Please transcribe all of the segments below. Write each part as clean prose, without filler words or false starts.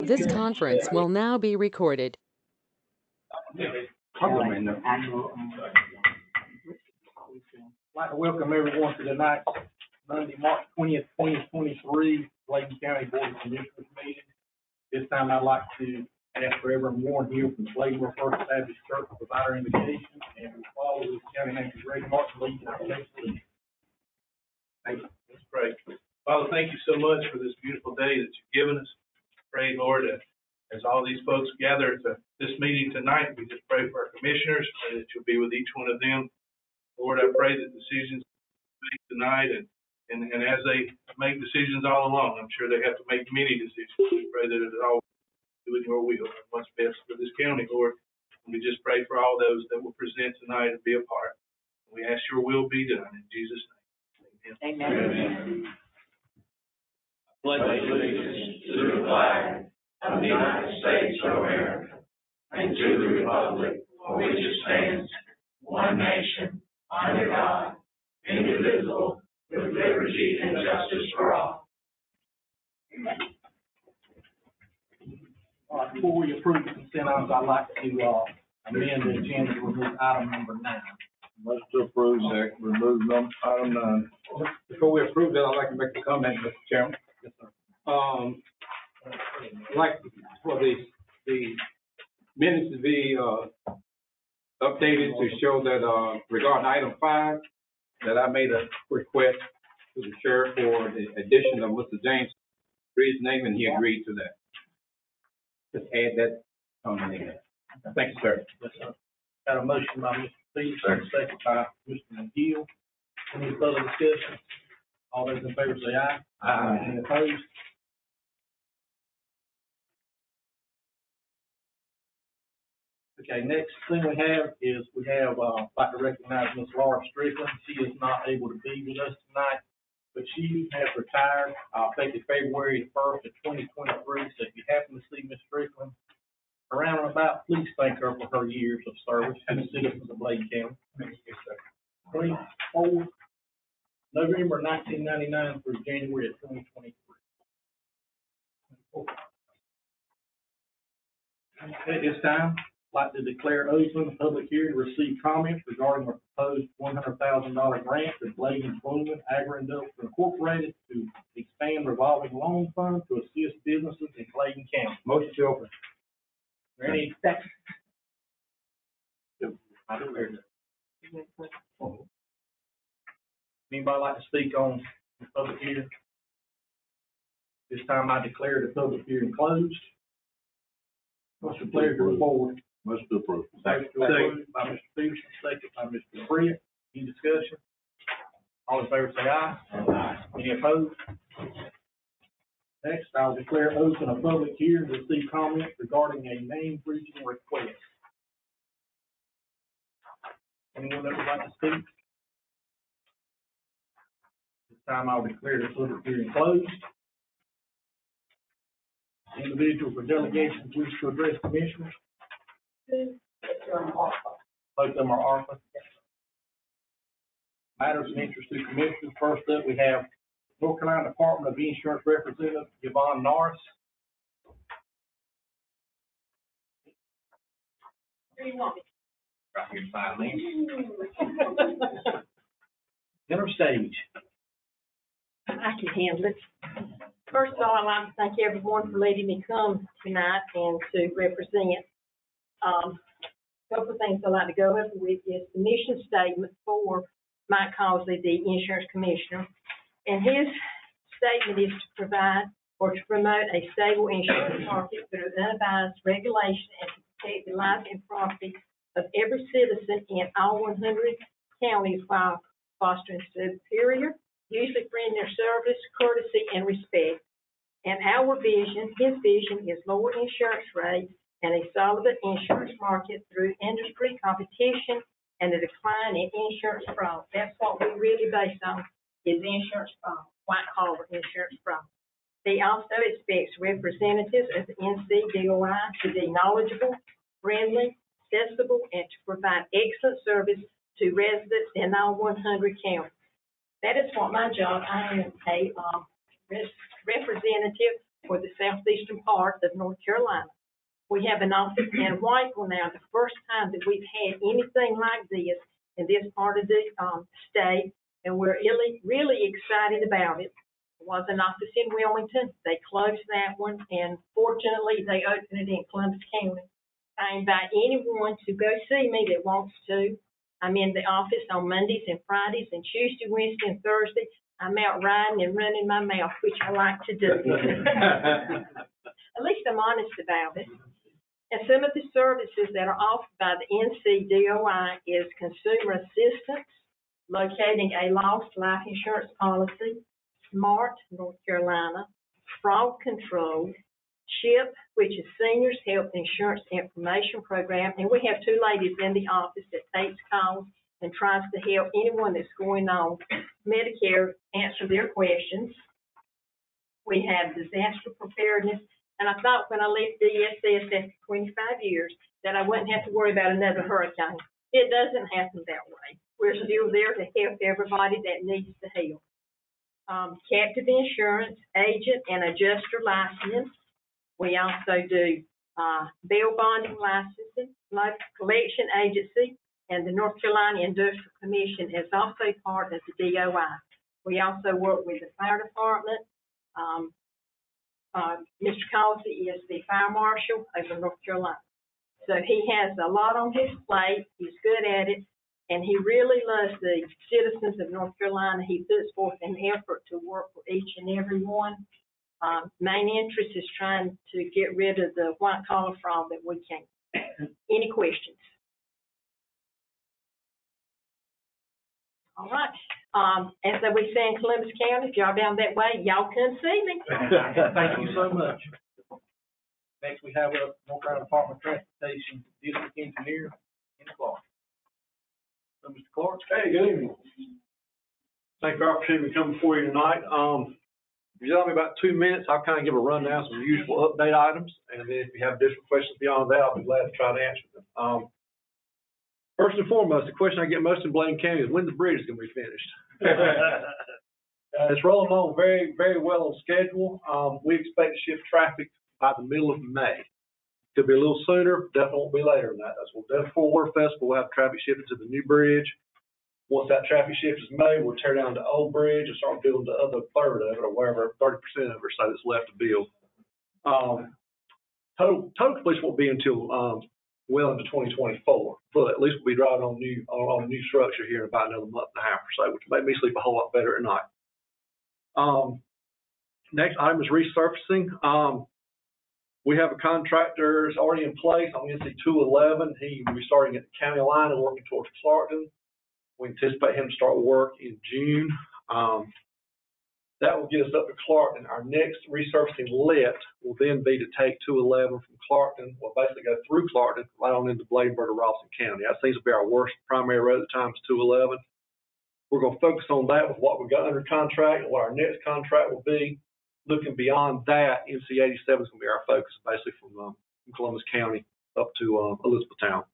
This conference will now be recorded. I'd like to welcome everyone to tonight's Monday, March 20th, 2023, Bladen County Board of Commissioners meeting. This time I'd like to ask Reverend Warren Hill from Bladen First Baptist Church to provide our invocation, and we follow the county name of Greg Martin, leading our next lead. Thank you. Let's pray. Father, thank you so much for this beautiful day that you've given us. Pray, Lord, as all these folks gather to this meeting tonight, we just pray for our commissioners. Pray that you'll be with each one of them. Lord, I pray that decisions made tonight and as they make decisions all along, I'm sure they have to make many decisions. We pray that it all doing your will and what's best for this county, Lord. And we just pray for all those that will present tonight and be a part. We ask your will be done in Jesus' name. Amen. Amen. Pledge allegiance to the flag of the United States of America and to the republic for which it stands, one nation, under God, indivisible, with liberty and justice for all. All right, before we approve the consent items, I'd like to amend the agenda to remove item number 9. Motion to approve, second, remove item 9. Before we approve that, I'd like to make a comment, Mr. Chairman. Yes, sir. Like for the minutes to be updated to show that regarding item 5, that I made a request to the sheriff for the addition of Mr. James Reed's name, and he agreed to that. Just add that on the name. Thank you, sir. Yes, sir. Got a motion by Mr. Peterson, second by Mr. McGill. Any further discussion? All those in favor say aye. Aye. Any opposed? Okay, next thing we have is I'd like to recognize Ms. Laura Strickland. She is not able to be with us tonight, but she has retired effective February 1st of 2023. So if you happen to see Ms. Strickland around and about, please thank her for her years of service to the citizens of Bladen County. 24 November 1999 through January of 2023. At this time, I'd like to declare open the public hearing to receive comments regarding the proposed $100,000 grant to Bladen County Agri-Industrial Incorporated to expand revolving loan fund to assist businesses in Bladen County. Motion to open. Are there any seconds? Anybody like to speak on the public hearing? This time I declare the public hearing closed. What's the pleasure of the board? Motion to approve. Second by Mr. Peterson, second by Mr. Britt. Any discussion? All in favor say aye. Aye. Any opposed? Next, I'll declare open a public hearing to receive comments regarding a name regional request. Anyone that would like to speak? This time I'll declare the public hearing closed. Individuals or delegations wish to address commissioners? Both of them are ARPA. Matters of interest to commissioners. First up, we have North Carolina Department of Insurance Representative Yvonne Norris. Where do you want me? Right here beside me. Center stage. I can handle it. First of all, I'd like to thank everyone for letting me come tonight and to represent. A couple of things I'd like to go over with is the mission statement for Mike Causey, the insurance commissioner. And his statement is to provide or to promote a stable insurance market through unbiased regulation and to protect the life and property of every citizen in all 100 counties while fostering superior, user-friendly service, courtesy, and respect. And our vision, his vision, is lower insurance rates and a solid insurance market through industry competition and a decline in insurance fraud. That's what we really base on, is insurance fraud, white-collar insurance fraud. He also expects representatives of the NCDOI to be knowledgeable, friendly, accessible, and to provide excellent service to residents in all 100 counties. That is what my job. I am a representative for the southeastern part of North Carolina. We have an office in Whiteville now, the first time that we've had anything like this in this part of the state, and we're really excited about it. There was an office in Wilmington. They closed that one, and fortunately, they opened it in Columbus County. I invite anyone to go see me that wants to. I'm in the office on Mondays and Fridays, and Tuesday, Wednesday, and Thursday, I'm out riding and running my mouth, which I like to do. At least I'm honest about it. And some of the services that are offered by the NCDOI is consumer assistance, locating a lost life insurance policy, SMART, North Carolina, fraud control, CHIP, which is Seniors Health Insurance Information Program, and we have two ladies in the office that takes calls and tries to help anyone that's going on Medicare answer their questions. We have disaster preparedness, and I thought when I left DSS after 25 years that I wouldn't have to worry about another hurricane. It doesn't happen that way. We're still there to help everybody that needs the help. Captive insurance, agent, and adjuster license. We also do bail bonding licensing, life collection agency, and the North Carolina Industrial Commission is also part of the DOI. We also work with the fire department. Mr. Causey is the fire marshal over North Carolina. So he has a lot on his plate. He's good at it, and he really loves the citizens of North Carolina. He puts forth an effort to work for each and every one. Main interest is trying to get rid of the white collar fraud that we can. Any questions? All right. As we say in Columbus County, if y'all down that way, y'all come see me. Thank you so much. Next, we have a North Carolina Department of Transportation District Engineer, Clark. So, Mr. Clark. Hey, good evening. Thank you for the opportunity to come before you tonight. If you allow me about 2 minutes, I'll kind of give a rundown, some usual update items, and then if you have additional questions beyond that, I'll be glad to try to answer them. First and foremost, the question I get most in Bladen County is when the bridge is going to be finished. It's rolling along very, very well on schedule. We expect to shift traffic by the middle of May. Could be a little sooner, definitely won't be later than that. That's what we'll do for Water Festival. We'll have traffic shifted to the new bridge. Once that traffic shift is made, we'll tear down the old bridge and start building the other third of it, or wherever 30% of it or so that's left to build. Total completion won't be until well into 2024, but at least we'll be driving on new structure here in about another month and a half or so, which will make me sleep a whole lot better at night. Next item is resurfacing. We have a contractor that's already in place on NC 211. He will be starting at the county line and working towards Clarkton. We anticipate him to start work in June. That will get us up to Clarkton. Our next resurfacing lift will then be to take 211 from Clarkton. We'll basically go through Clarkton right on into Bladenburg or Ralston County. That seems to be our worst primary road at the time, is 211. We're going to focus on that with what we've got under contract and what our next contract will be. Looking beyond that, NC 87 is going to be our focus, basically from Columbus County up to Elizabethtown.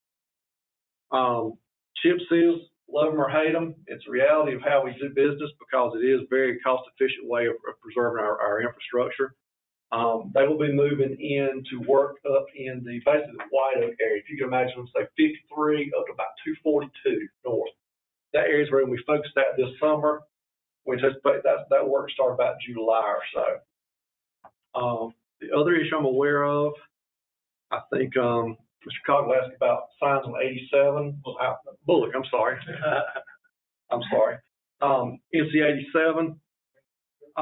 Chip seals, love them or hate them, it's a reality of how we do business because it is a very cost-efficient way of preserving our infrastructure. They will be moving in to work up in basically the White Oak area. If you can imagine, say 53 up to about 242 north. That area is where we focused at this summer. We anticipate that work start about July or so. The other issue I'm aware of, I think Mr. Coggle asked about signs on 87. Bullock, I'm sorry. I'm sorry. NC 87. I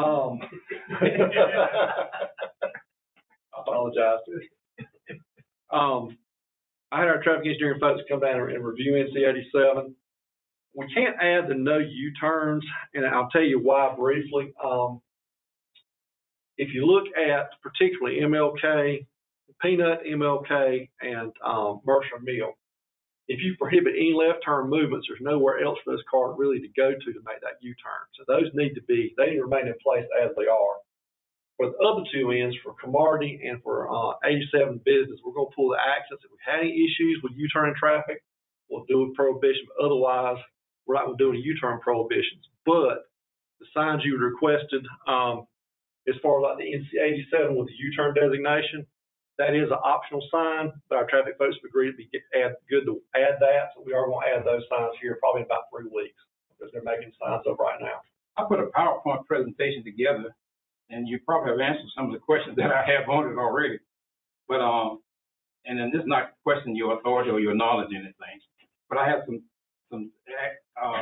apologize. I had our traffic engineering folks come down and review NC 87. We can't add the no U-turns, and I'll tell you why briefly. If you look at particularly MLK, Peanut, MLK, and Mercer Mill, if you prohibit any left turn movements, there's nowhere else for those cars really to go to make that U-turn. So those need to remain in place as they are. For the other two ends, for Cromartie and for 87 business, we're going to pull the access. If we had any issues with U-turn traffic, we'll do a prohibition, but otherwise, we're not going to do any U-turn prohibitions. But the signs you requested, as far as like the NC 87 with the U-turn designation, that is an optional sign, but our traffic folks have agreed to good to add that. So we are going to add those signs here probably in about 3 weeks because they're making signs up right now. I put a PowerPoint presentation together, and you probably have answered some of the questions that I have on it already. But and then this is not questioning your authority or your knowledge or anything, but I have some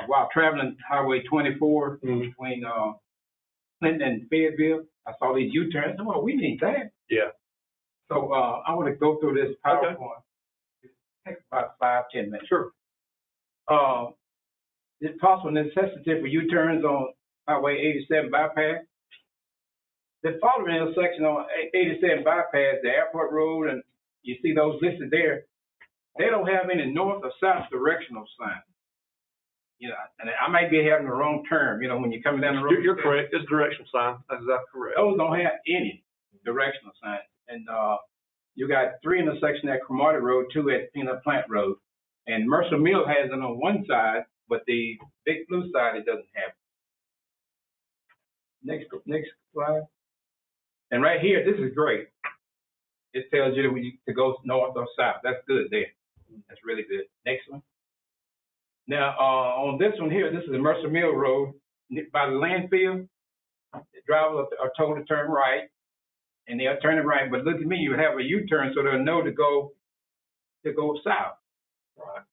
while traveling Highway 24 between Clinton and Fayetteville, I saw these U-turns. Oh, well, we need that. Yeah. So I want to go through this PowerPoint. Okay. It takes about 5-10 minutes. Sure. It's possible necessity for U-turns on Highway 87 bypass. The following intersection on 87 bypass, the airport road, and you see those listed there, they don't have any north or south directional signs. You know, and I might be having the wrong term, you know, when you're coming down the road. You're correct. It's directional sign. That's exactly correct. Those don't have any directional signs. And you got 3 intersections at Cromartie Road, 2 at Peanut Plant Road. And Mercer Mill has it on one side, but the Big Blue side, it doesn't have it. Next slide. And right here, this is great. It tells you to go north or south. That's good there. That's really good. Next one. Now, on this one here, this is the Mercer Mill Road by the landfill. The drivers are told to turn right, and they're turning right. But look at me, you have a U-turn, so they'll know to go south. Right.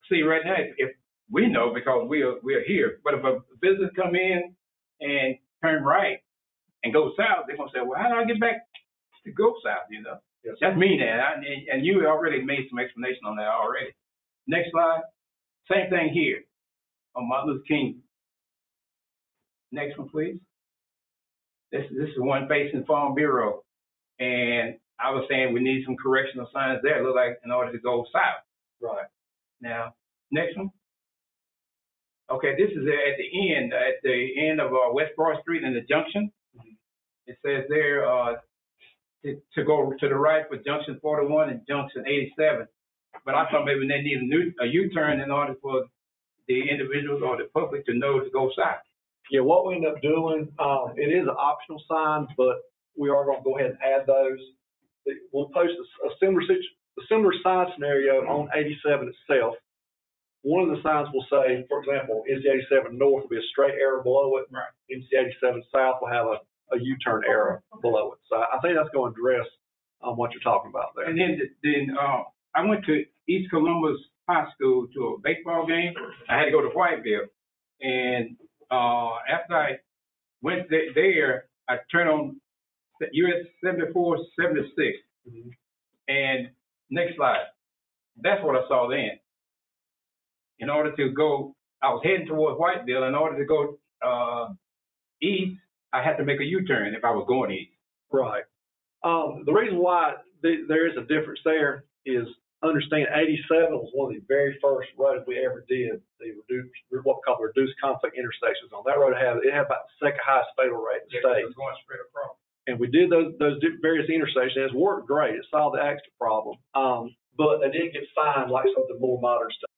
See, right now, if we know because we're here, but if a visitor come in and turn right and go south, they're gonna say, well, how do I get back to go south? You know, yes. That's me now, and you already made some explanation on that already. Next slide. Same thing here on Martin Luther King. Next one, please. This is one facing Farm Bureau, and I was saying we need some correctional signs there. It looks like in order to go south. Right. Now, next one. Okay, this is at the end of West Broad Street in the junction. It says there to go to the right for junction 41 and junction 87. But I thought maybe they need a U-turn in order for the individuals or the public to know to go south. Yeah, what we end up doing, it is an optional sign, but we are going to go ahead and add those. We'll post a similar sign scenario on 87 itself. One of the signs will say, for example, NC 87 north will be a straight arrow below it. Right. NC 87 south will have a U-turn arrow below it. So I think that's going to address what you're talking about there. And then I went to East Columbus High School to a baseball game. I had to go to Whiteville. And after I went there, I turned on US 74, 76. Mm-hmm. And next slide. That's what I saw then. In order to go, I was heading towards Whiteville. In order to go east, I had to make a U-turn if I was going east. Right. The reason why there is a difference there is understand 87 was one of the very first roads we ever did. The what we call the reduced conflict intersections on that road. It had about the second highest fatal rate in the state. It was going straight across. And we did those various intersections. It worked great. It solved the accident problem. But they did get fined like some of the more modern stuff.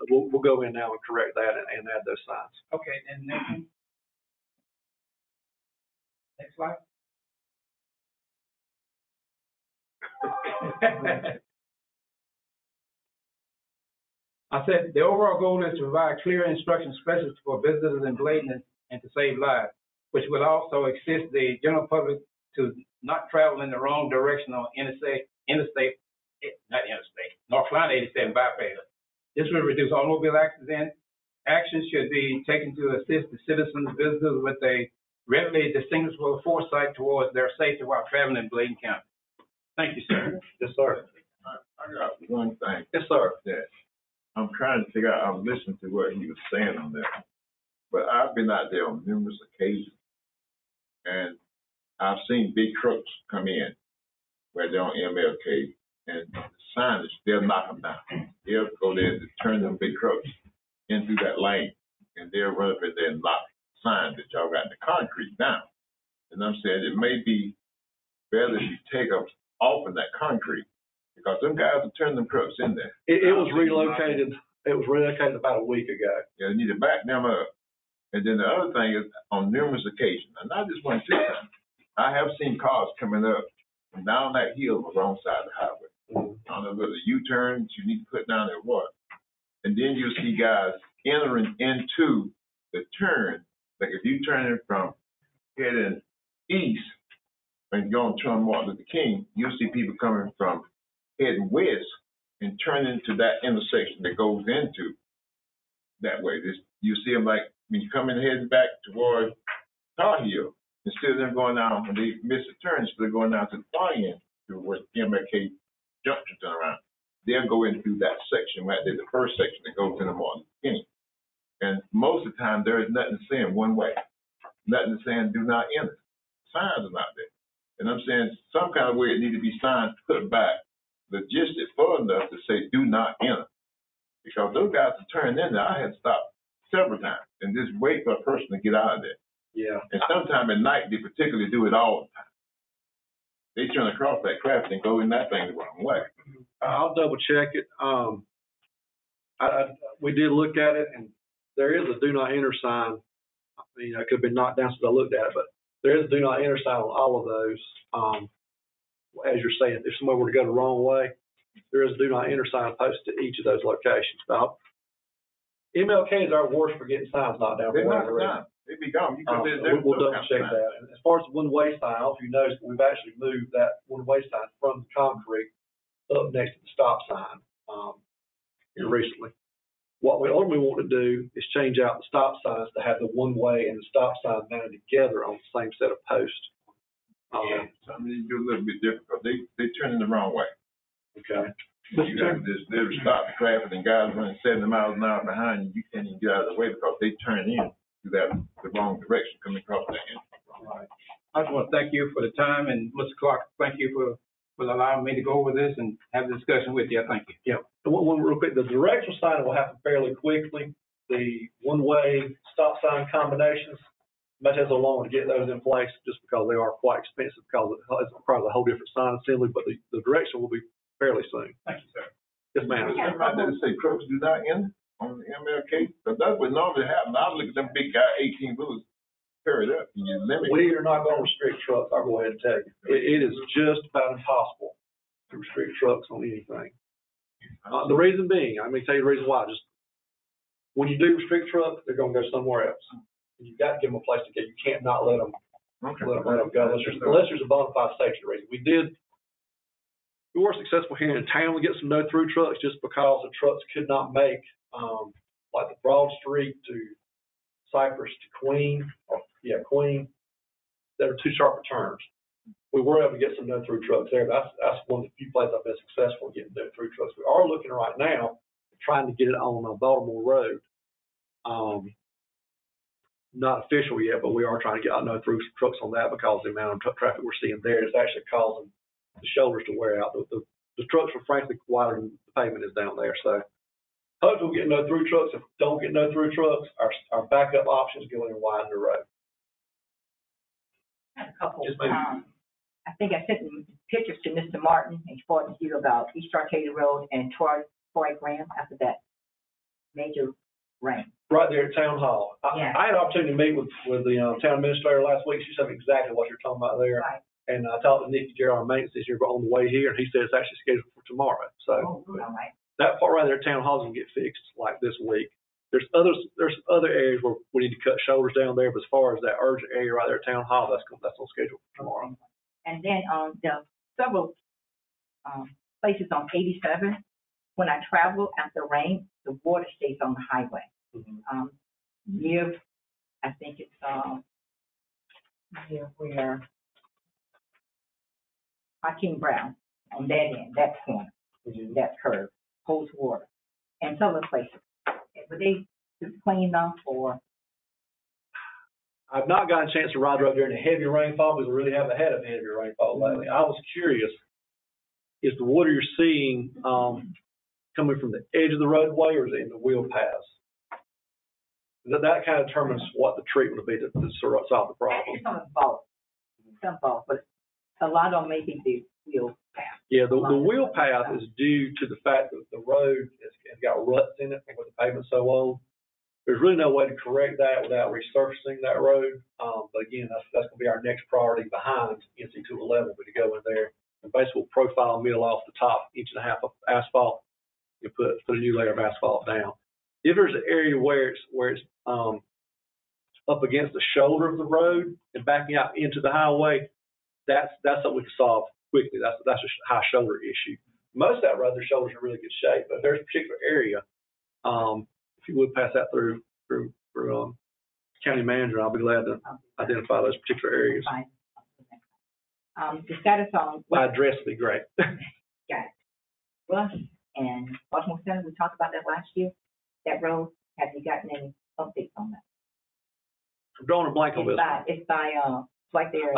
We'll go in now and correct that and add those signs. Okay, and next one. Next slide. I said the overall goal is to provide clear instruction specials for visitors in Bladen and to save lives, which will also assist the general public to not travel in the wrong direction on North Carolina 87 bypass. This will reduce automobile accidents. Action should be taken to assist the citizens, visitors with a readily distinguishable foresight towards their safety while traveling in Bladen County. Thank you, sir. Yes, sir. I got one thing. Yes, sir. That I'm trying to figure out. I was listening to what he was saying on that, but I've been out there on numerous occasions, and I've seen big trucks come in where they're on MLK, and the signage, they'll knock them down. They'll go there and turn them big trucks into that lane, and they'll run up in there and knock signs that y'all got in the concrete down. And I'm saying it may be better if you take them off in that concrete, because them guys will turn them trucks in there. It was relocated. It was relocated about a week ago. Yeah, you need to back them up. And then the other thing is, on numerous occasions, and not just 1 2 times, I have seen cars coming up from down that hill on the wrong side of the highway. I don't know whether U-turns you need to put down there or what. And then you'll see guys entering into the turn, like if you turn in from heading east and going to turn Martin Luther King, you'll see people coming from heading west and turning into that intersection that goes into that way. You see them like when you come in heading back toward Tar Heel, instead of them going down, when they miss a turn, instead of going down to the far end to where MLK Junction turn around, they'll go in through that section right there, the first section that goes into Martin Luther King. And most of the time, there is nothing saying one way, nothing saying do not enter. Signs are not there. And I'm saying some kind of way it needs to be signs put back, logistic far enough to say do not enter. Because those guys are turning in there, I had to stop several times and just wait for a person to get out of there. Yeah. And sometime at night, they particularly do it all the time. They turn across that craft and go in that thing the wrong way. I'll double check it. We did look at it, and there is a do not enter sign. I mean, it could have been knocked down since I looked at it, but there is a do not enter sign on all of those. As you're saying, if somebody were to go the wrong way, there is a do not enter sign posted to each of those locations. Now, MLK is our worst for getting signs knocked down. They knock them down. They be gone. We'll double check that. And as far as the one-way sign, if you notice, we've actually moved that one-way sign from the concrete up next to the stop sign here recently. What we ultimately want to do is change out the stop signs to have the one-way and the stop sign mounted together on the same set of posts. So I mean, you do a little bit different because they turn in the wrong way. Okay. You got to just literally stop the traffic and guys running 70 miles an hour behind you, you can't even get out of the way because they turn in to the wrong direction coming across that end. Right. I just want to thank you for the time, and Mr. Clark, thank you for allowing me to go over this and have a discussion with you. I thank you. Yeah. One real quick, the directional sign will happen fairly quickly. The one-way stop sign combinations may take a little longer to get those in place just because they are quite expensive because it requires a whole different sign assembly, but the direction will be fairly soon. Thank you, sir. Yes, ma'am. Is that right there to say trucks do not enter on the MLK? Because that's what normally happens. I look at them big guy 18 wheelers carried up and you limit. We are not going to restrict trucks. I'll go ahead and tell you. It is just about impossible to restrict trucks on anything. The reason being, I'm going to tell you the reason why. Just when you do restrict trucks, they're going to go somewhere else. You've got to give them a place to go. You can't not let them, let them go unless there's a bona fide safety reason. We were successful here in town to get some no-through trucks just because the trucks could not make like the Broad Street to Cypress to Queen, Queen. There are two sharper turns. We were able to get some no-through trucks there. That's one of the few places I've been successful in getting no-through trucks. We are looking right now trying to get it on Baltimore Road. Not official yet, but we are trying to get no-through trucks on that because the amount of truck traffic we're seeing there is actually causing the shoulders to wear out. The trucks are frankly wider than the pavement is down there. So hopefully we'll get no-through trucks. If we don't get no-through trucks, our backup option is going and widen the road. I have a couple. Yes, ma'am. I think I sent pictures to Mr. Martin and forwarded to you about East Arcadia Road and Troy Graham after that major rain. Right there at Town Hall. Yeah. I had an opportunity to meet with the town administrator last week. She said exactly what you're talking about there. Right. And I talked to Nicky Gerald, our maintenance engineer, on the way here, and he said it's actually scheduled for tomorrow. So all right. that part right there at Town Hall is going to get fixed like this week. There's other areas where we need to cut shoulders down there, but as far as that urgent area right there at Town Hall, that's on schedule for tomorrow. And then the several places on 87, when I travel after rain, the water stays on the highway. Mm-hmm. Near, I think it's near where Hakeem Brown, on that end, that corner, that curve, holds water. And some of the places, were they just cleaned up or? I've not gotten a chance to ride up during the heavy rainfall because we really haven't had a heavy rainfall lately. I was curious, is the water you're seeing coming from the edge of the roadway or is it in the wheel paths? That kind of determines what the treatment will be to solve the problem. It's on both. Some both, but a lot of them may be the wheel path. Yeah, the wheel path is due to the fact that the road has got ruts in it where the pavement's so old. There's really no way to correct that without resurfacing that road. But again, that's gonna be our next priority behind NC 211, but to go in there and basically profile mill off the top 1.5 inch of asphalt and put a new layer of asphalt down. If there's an area where it's up against the shoulder of the road and backing out into the highway, that's something we can solve quickly. That's a high shoulder issue. Most of that road, their shoulders are in really good shape, but if there's a particular area, if you would pass that through county manager, I'll be glad to identify those particular areas. Fine. The status on. My address would be great. Got it. Russ and Baltimore Center, we talked about that last year. That road, have you gotten any updates on that? I'm drawing a blank on this. It's right there.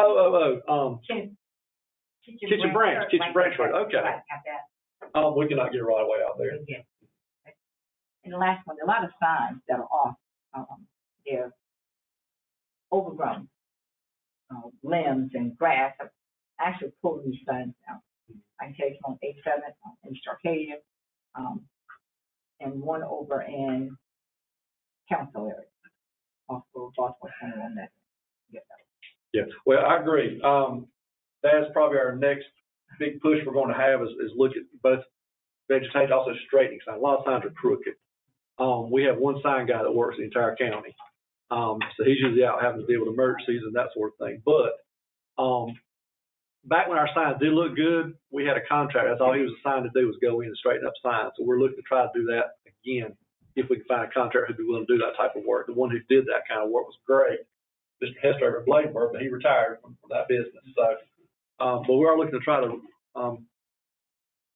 Kitchen Branch Road, okay. Right, got that. We cannot get a right of way out there. Yeah. And the last one, a lot of signs that are off, they're overgrown. Limbs and grass have actually pulled these signs down. I can tell you on 87 in East Arcadia, and one over in Council area, off of Baltimore Center on that. Yeah, well, I agree. That's probably our next big push we're going to have is look at both vegetation, also straightening signs. A lot of signs are crooked. We have one sign guy that works the entire county. So he's usually out having to deal with emergencies and that sort of thing. But back when our signs did look good, we had a contract. That's all he was assigned to do was go in and straighten up signs. So we're looking to try to do that again if we can find a contractor who'd be willing to do that type of work. The one who did that kind of work was great, Mr. Hester at Bladen, but he retired from that business. So, but we are looking to try to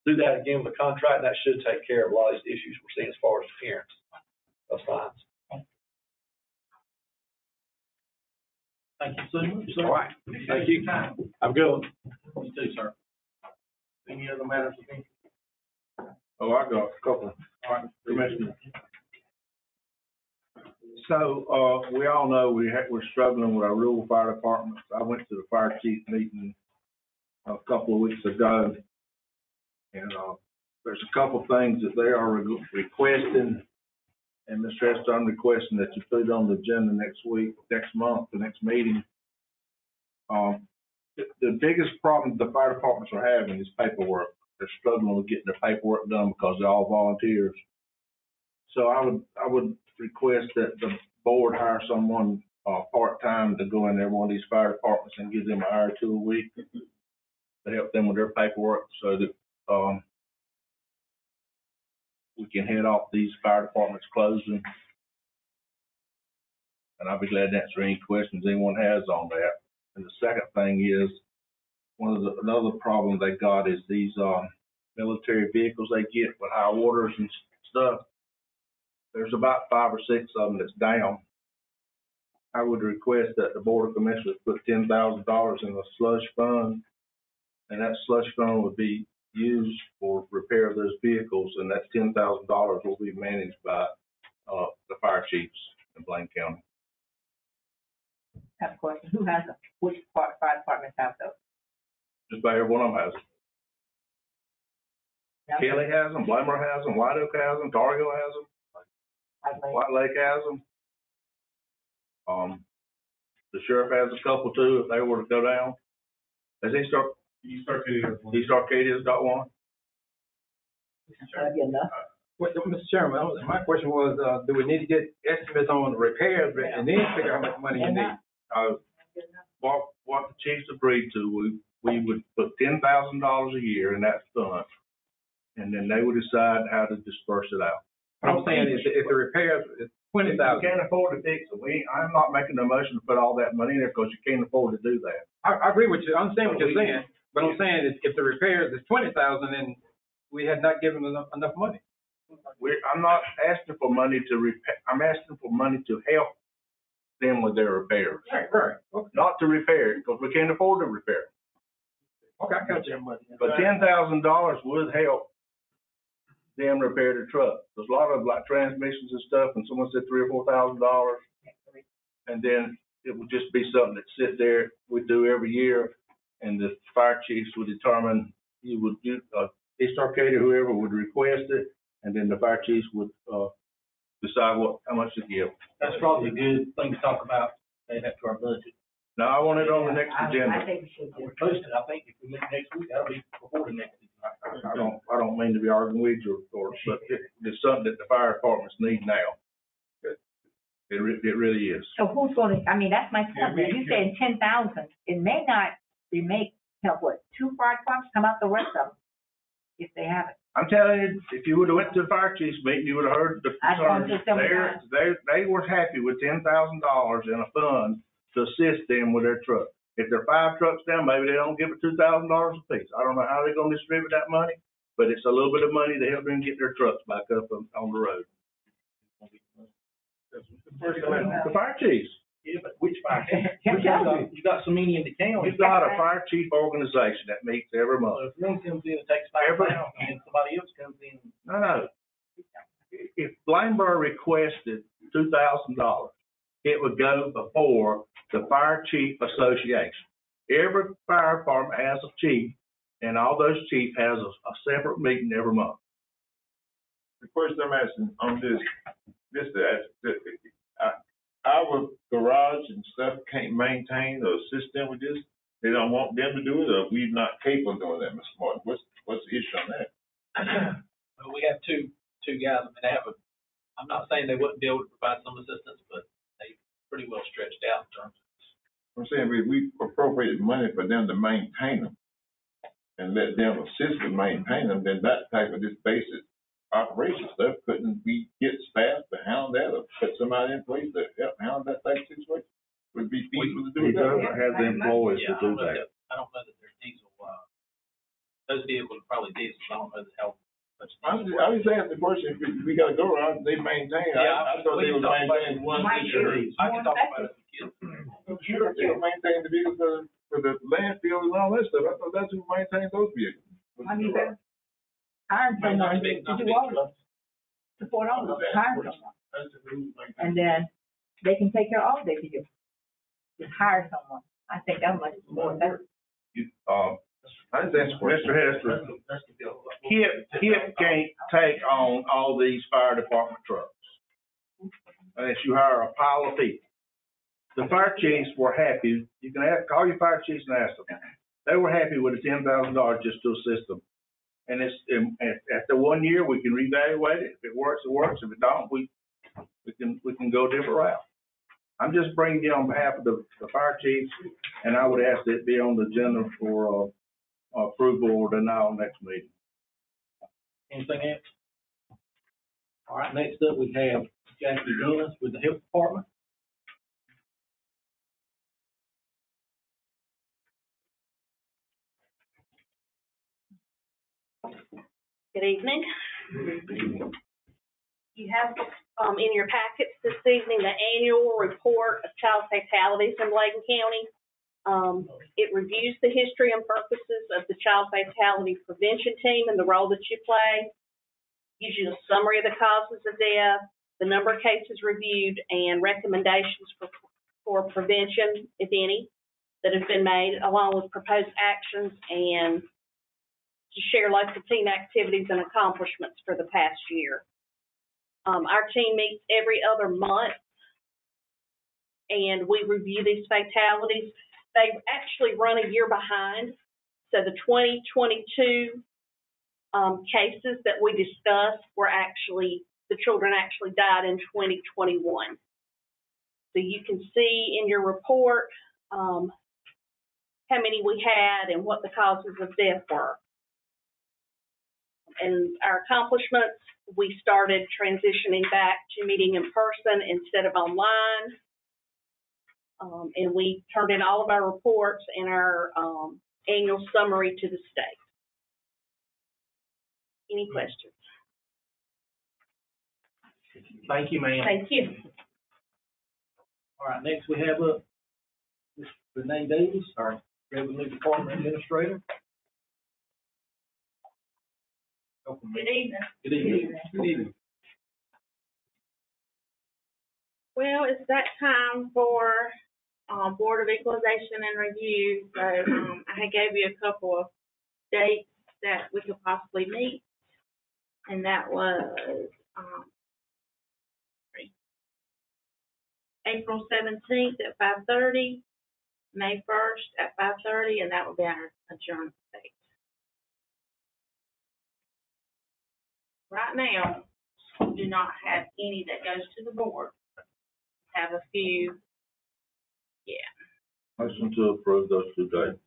do that again with a contract, and that should take care of a lot of these issues we're seeing as far as appearance of signs. Thank you so much, sir. All right. Thank you. I'm good. You too, sir. Any other matters of interest? Oh, I got a couple. All right, Commissioner. So, we all know we're struggling with our rural fire departments. I went to the fire chief meeting a couple of weeks ago, and there's a couple of things that they are requesting, and Mr. Hester, I'm requesting that you put it on the agenda next month, the next meeting. The biggest problem the fire departments are having is paperwork. They're struggling with getting their paperwork done because they're all volunteers. So I would request that the board hire someone part-time to go in there, one of these fire departments, and give them an hour or two a week to help them with their paperwork so that we can head off these fire departments closing. And I'll be glad to answer any questions anyone has on that. And the second thing is, another problem they got is these military vehicles they get with high waters and stuff. There's about 5 or 6 of them that's down. I would request that the Board of Commissioners put $10,000 in a slush fund, and that slush fund would be used for repair of those vehicles, and that $10,000 will be managed by the fire chiefs in Bladen County. I have a question. Who has them? Which fire departments have those? Just about every one of them has them. Kelly has them, Blamer has them, White Oak has them, Tar Heel has them, White Lake has them. The sheriff has a couple too, if they were to go down. East Arcadia's got one. That'd be enough. Mr. Chairman, my question was, do we need to get estimates on repairs and then figure out how much money you need? What the chiefs agreed to, we would put $10,000 a year in that fund, and then they would decide how to disperse it out. What I'm saying is, if the repairs is $20,000. You can't afford to fix it. I'm not making a motion to put all that money in there because you can't afford to do that. I agree with you. I understand what you're saying, but I'm saying is, if the repairs is $20,000, then we had not given enough money. I'm not asking for money to repair. I'm asking for money to help them with their repairs. Right. Okay. Not to repair it because we can't afford to repair it. Okay, I got you. But $10,000 would help them repair the truck. There's a lot of like transmissions and stuff, and someone said $3,000 or $4,000, and then it would just be something that sit there we do every year, and the fire chiefs would determine East Arcadia, whoever would request it, and then the fire chiefs would decide how much to give. That's probably a good thing to talk about, add that to our budget. No, I want it on the next I agenda. think we should We're just, posted, I think, if we meet next week, that'll be before the next meeting. I don't mean to be arguing with you, but it's something that the fire departments need now. It really is. so who's gonna, I mean, that's my point, now, you saying 10,000, it may not, help what, 2 fire departments come out the rest of them, if they have it. I'm telling you, if you would've went to the fire chiefs meeting, you would've heard the I don't concerns. think so. They were happy with $10,000 in a fund to assist them with their truck. If there are 5 trucks down, maybe they don't give it $2,000 apiece. I don't know how they're gonna distribute that money, but it's a little bit of money to help them get their trucks back up on the road. The fire chiefs. Yeah, but which fire? Can't tell you. You got so many in the county. We've got a fire chief organization that meets every So month. if one comes in and takes $5,000, and somebody else comes in. No. If Bladenburg requested $2,000, it would go before the Fire Chief Association. Every fire department has a chief, and all those chiefs has a separate meeting every month. The question I'm asking on our garage and stuff can't maintain or assist them with this? They don't want them to do it, or we're not capable of doing that, Mr. Martin? What's the issue on that? Well, we have two guys, I mean, I'm not saying they wouldn't be able to provide some assistance, but they pretty well stretched out in terms of. I'm saying we appropriated money for them to maintain them and let them assist in maintaining them, then that type of this basic operation stuff, couldn't we get staff to handle that or put somebody in place to help handle that type of situation? Would be feasible to do He doesn't that. have the employees to do that. I don't know that they're diesel, those vehicles are probably diesel, I don't know how much. I was asking the question, if we got to go around, they maintain, I thought they would maintain one insurance. I can talk about it with kids. Sure, they would maintain the vehicles for the landfill and all that stuff, I thought that's who maintained those vehicles. I mean, they're hiring someone to do all of them, support all of them, hire someone. And then they can take care of all their vehicles. Just hire someone. I think that much more better. Mr. Hester, KIP can't take on all these fire department trucks unless you hire a pile of people. The fire chiefs were happy, you can call your fire chiefs and ask them. They were happy with the $10,000 just to assist them. And after 1 year, we can reevaluate it. If it works, it works. If it don't, we can go a different route. I'm just bringing you on behalf of the fire chiefs, and I would ask that it be on the agenda for approval or denial next meeting. Anything else? All right, next up, we have Jackie Gunness with the Health Department. Good evening. You have in your packets this evening the annual report of child fatalities in Bladen County. It reviews the history and purposes of the child fatality prevention team and the role that you play. Gives you a summary of the causes of death, the number of cases reviewed, and recommendations for prevention, if any, that have been made, along with proposed actions and to share local team activities and accomplishments for the past year. Our team meets every other month, and we review these fatalities. They actually run a year behind. So the 2022 cases that we discussed were actually, the children actually died in 2021. So you can see in your report how many we had and what the causes of death were. And our accomplishments, we started transitioning back to meeting in person instead of online. And we turned in all of our reports and our annual summary to the state. Any questions? Thank you, ma'am. Thank you. All right, next we have Ms. Renee Davis, our Revenue Department Administrator. Good evening. Good evening. Good evening. Well, it's that time for Board of Equalization and Review. So I gave you a couple of dates that we could possibly meet, and that was April 17th at 5:30, May 1st at 5:30, and that will be our adjournment date. Right now, we do not have any that goes to the board. Have a few, Motion to approve those 2 dates.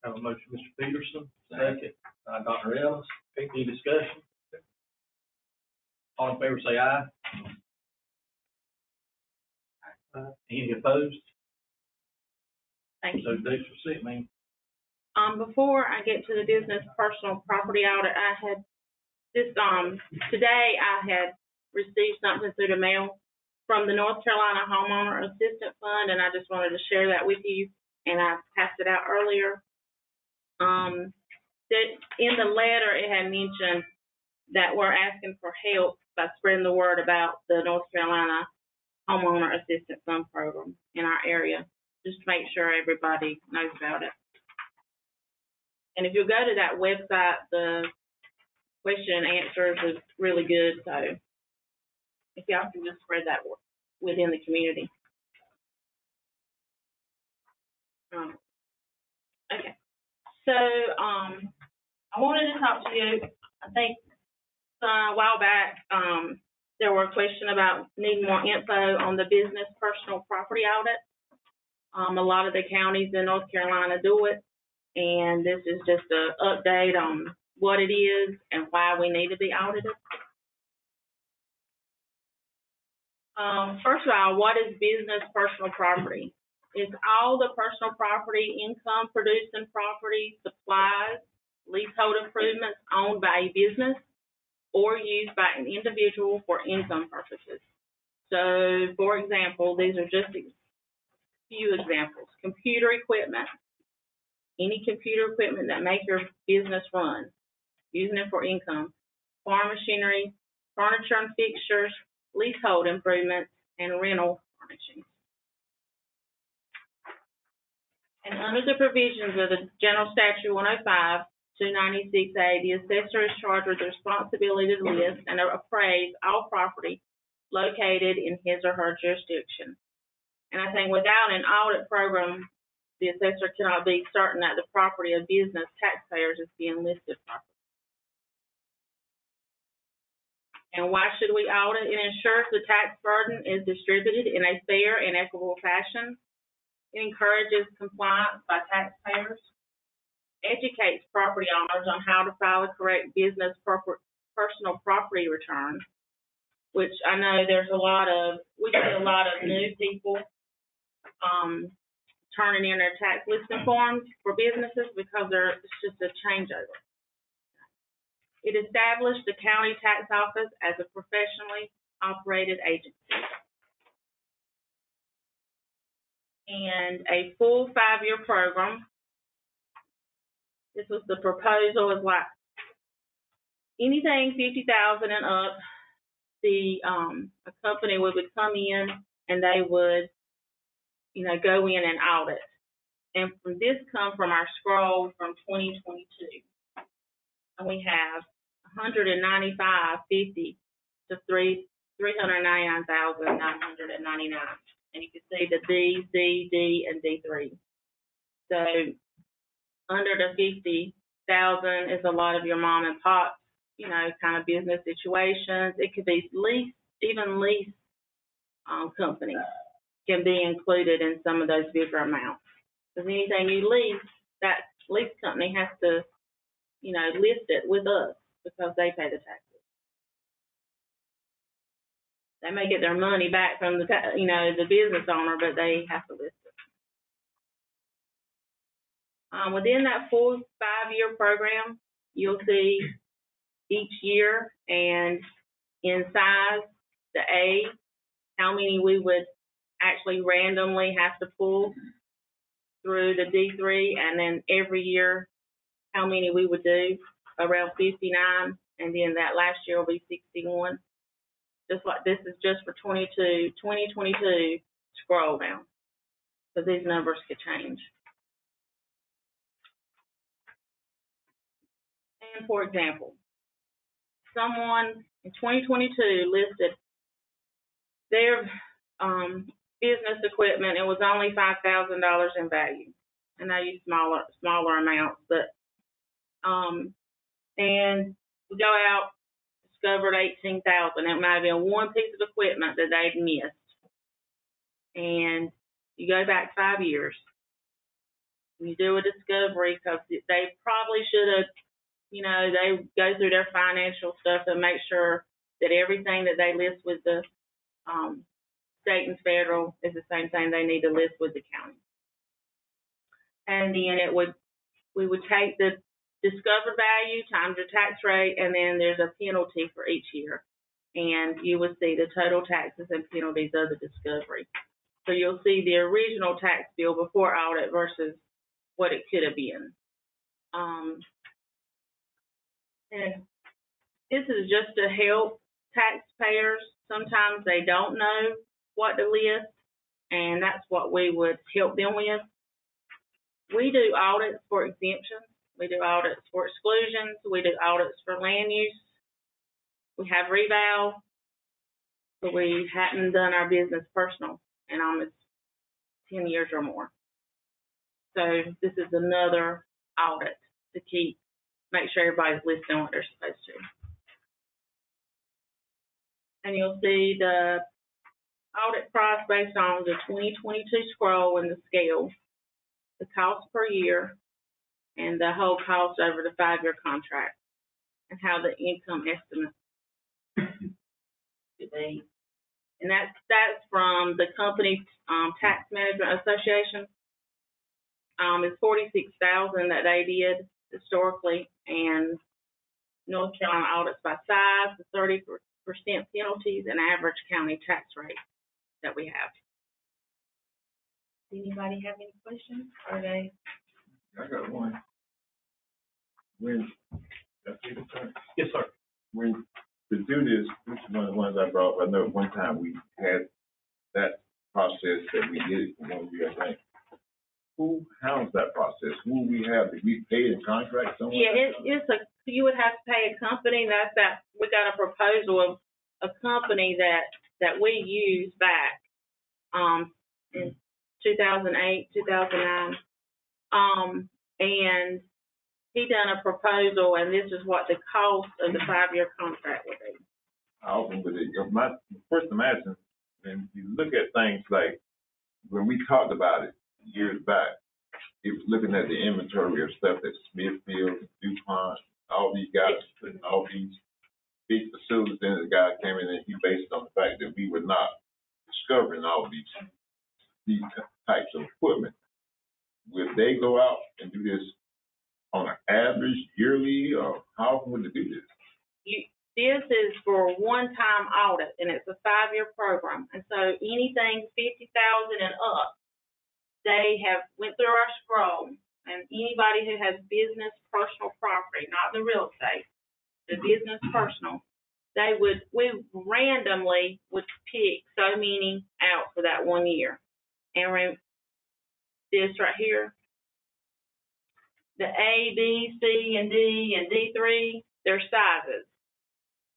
Have a motion, Mr. Peterson, second, Dr. Ellis. Any discussion? All in favor, say aye. Any opposed? thank you. Those dates were set, man. Before I get to the business personal property audit, I had this, today I had received something through the mail from the North Carolina Homeowner Assistance Fund, and I just wanted to share that with you, and I passed it out earlier. That in the letter, it had mentioned that we're asking for help by spreading the word about the North Carolina Homeowner Assistance Fund program in our area, just to make sure everybody knows about it. And if you go to that website, the question and answers is really good, so if y'all can just spread that within the community. Okay. So, I wanted to talk to you, I think a while back, there were a question about needing more info on the business personal property audit. A lot of the counties in North Carolina do it, and this is just an update on what it is and why we need to be audited. First of all, what is business personal property? It's all the personal property, income producing property, supplies, leasehold improvements owned by a business or used by an individual for income purposes. So, for example, these are just a few examples. Computer equipment, any computer equipment that make your business run, using it for income. Farm machinery, furniture and fixtures, leasehold improvements, and rental furnishings. And under the provisions of the General Statute 105-296A, the assessor is charged with the responsibility to list and appraise all property located in his or her jurisdiction. And I think without an audit program, the assessor cannot be certain that the property of business taxpayers is being listed properly. And why should we audit? It ensures the tax burden is distributed in a fair and equitable fashion. It encourages compliance by taxpayers, educates property owners on how to file a correct business personal property return, which I know we see a lot of new people turning in their tax listing forms for businesses because it's just a changeover. It established the county tax office as a professionally operated agency. And a full 5-year program. This was the proposal, is like anything 50,000 and up, a company would come in and they would, go in and audit. And from this come from our scroll from 2022. And we have 195.50 to 399,999. And you can see the B, C, D, and D3. So under the 50,000 is a lot of your mom and pop, kind of business situations. It could be lease companies can be included in some of those bigger amounts. Because anything you lease, that lease company has to, list it with us because they pay the taxes. They may get their money back from the business owner, but they have to list it. Within that full 5-year program, you'll see each year and in size, the A, how many we would actually randomly have to pull through the D3, and then every year, how many we would do, around 59, and then that last year will be 61. Just like this is just for 2022, scroll down, because these numbers could change. And for example, someone in 2022 listed their business equipment, it was only $5,000 in value. And I use smaller amounts, but, and we go out, discovered 18,000. It might have been one piece of equipment that they'd missed. And you go back 5 years, you do a discovery, because they probably should have, they go through their financial stuff and make sure that everything that they list with the state and federal is the same thing they need to list with the county. And then we would take the discovered value times the tax rate, and then there's a penalty for each year. And you would see the total taxes and penalties of the discovery. So you'll see the original tax bill before audit versus what it could have been. And this is just to help taxpayers. Sometimes they don't know what to list, and that's what we would help them with. We do audits for exemptions. We do audits for exclusions. We do audits for land use. We have reval, but we hadn't done our business personal in almost 10 years or more. So this is another audit to make sure everybody's listing what they're supposed to. And you'll see the audit price based on the 2022 scroll and the scale, the cost per year, and the whole cost over the 5-year contract, and how the income estimate should be. And that's from the company tax management association. It's $46,000 that they did historically, and North Carolina audits by size, the 30% penalties, and average county tax rate that we have. Does anybody have any questions? Are they? I got one. Yes, sir. When to do this is one of the ones I brought. I know at one time we had that process that we did it for 1 year, I think. Who handles that process? Who we have? Did we pay the contract somewhere? Yeah, you would have to pay a company. We got a proposal of a company that we used back in 2008, 2009. And he done a proposal, and this is what the cost of the 5-year contract would be. How often would it? First, I'm asking, when you look at things like when we talked about it years back, it was looking at the inventory of stuff that Smithfield, DuPont, all these guys putting all these big facilities in. The guy came in and he based on the fact that we were not discovering all these types of equipment. Would they go out and do this on an average yearly, or how often would they do this? This is for a one-time audit, and it's a 5-year program. And so anything $50,000 and up, they have went through our scroll, and anybody who has business personal property, not the real estate, the business personal, we randomly would pick so many out for that 1 year. And this right here, the A, B, C, and D, and D3, they're sizes.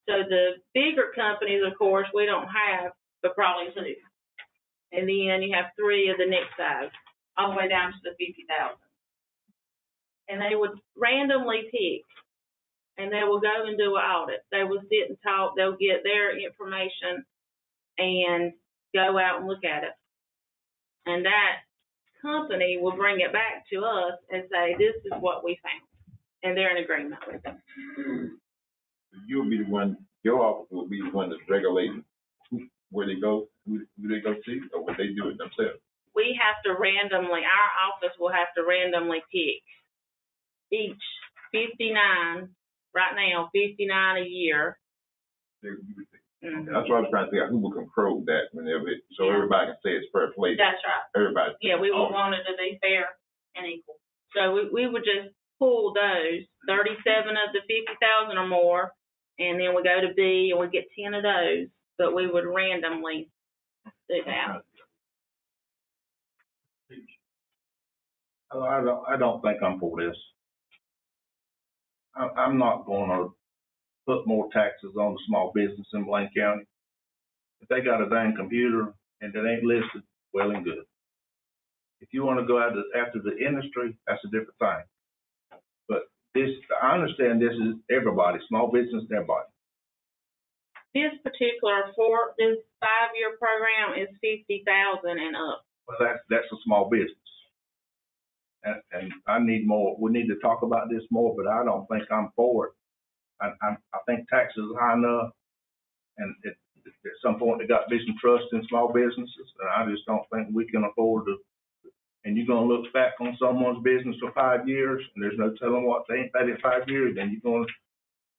So the bigger companies, of course, we don't have, but probably 2. And then you have 3 of the next size, all the way down to the 50,000. And they would randomly pick, and they will go and do an audit. They will sit and talk. They'll get their information and go out and look at it. And that company will bring it back to us and say, this is what we found. And they're in agreement with it. You'll be the one, your office will be the one that's regulating where they go, who they go see, or would they do it themselves? We have to randomly, our office will have to randomly pick each 59, right now, 59 a year. Mm-hmm. That's what I was trying to figure out, who will control that whenever everybody can say it's fair play. That's right. Everybody. Yeah, we would want it to be fair and equal. So we would just pull those, 37 of the 50,000 or more, and then we go to B and we get 10 of those, but we would randomly do that. I don't think I'm for this. I'm not going to put more taxes on the small business in Bladen County. If they got a dang computer and it ain't listed well and good. If you wanna go after the industry, that's a different thing. But this, I understand this is everybody, small business, everybody. This particular this 5-year program is 50,000 and up. Well, that's a small business. And I need more, we need to talk about this more, but I don't think I'm for it. I think taxes are high enough, and at some point, there got to be some trust in small businesses, and I just don't think we can afford to. And you're gonna look back on someone's business for 5 years, and there's no telling what they ain't paid in 5 years, then you're gonna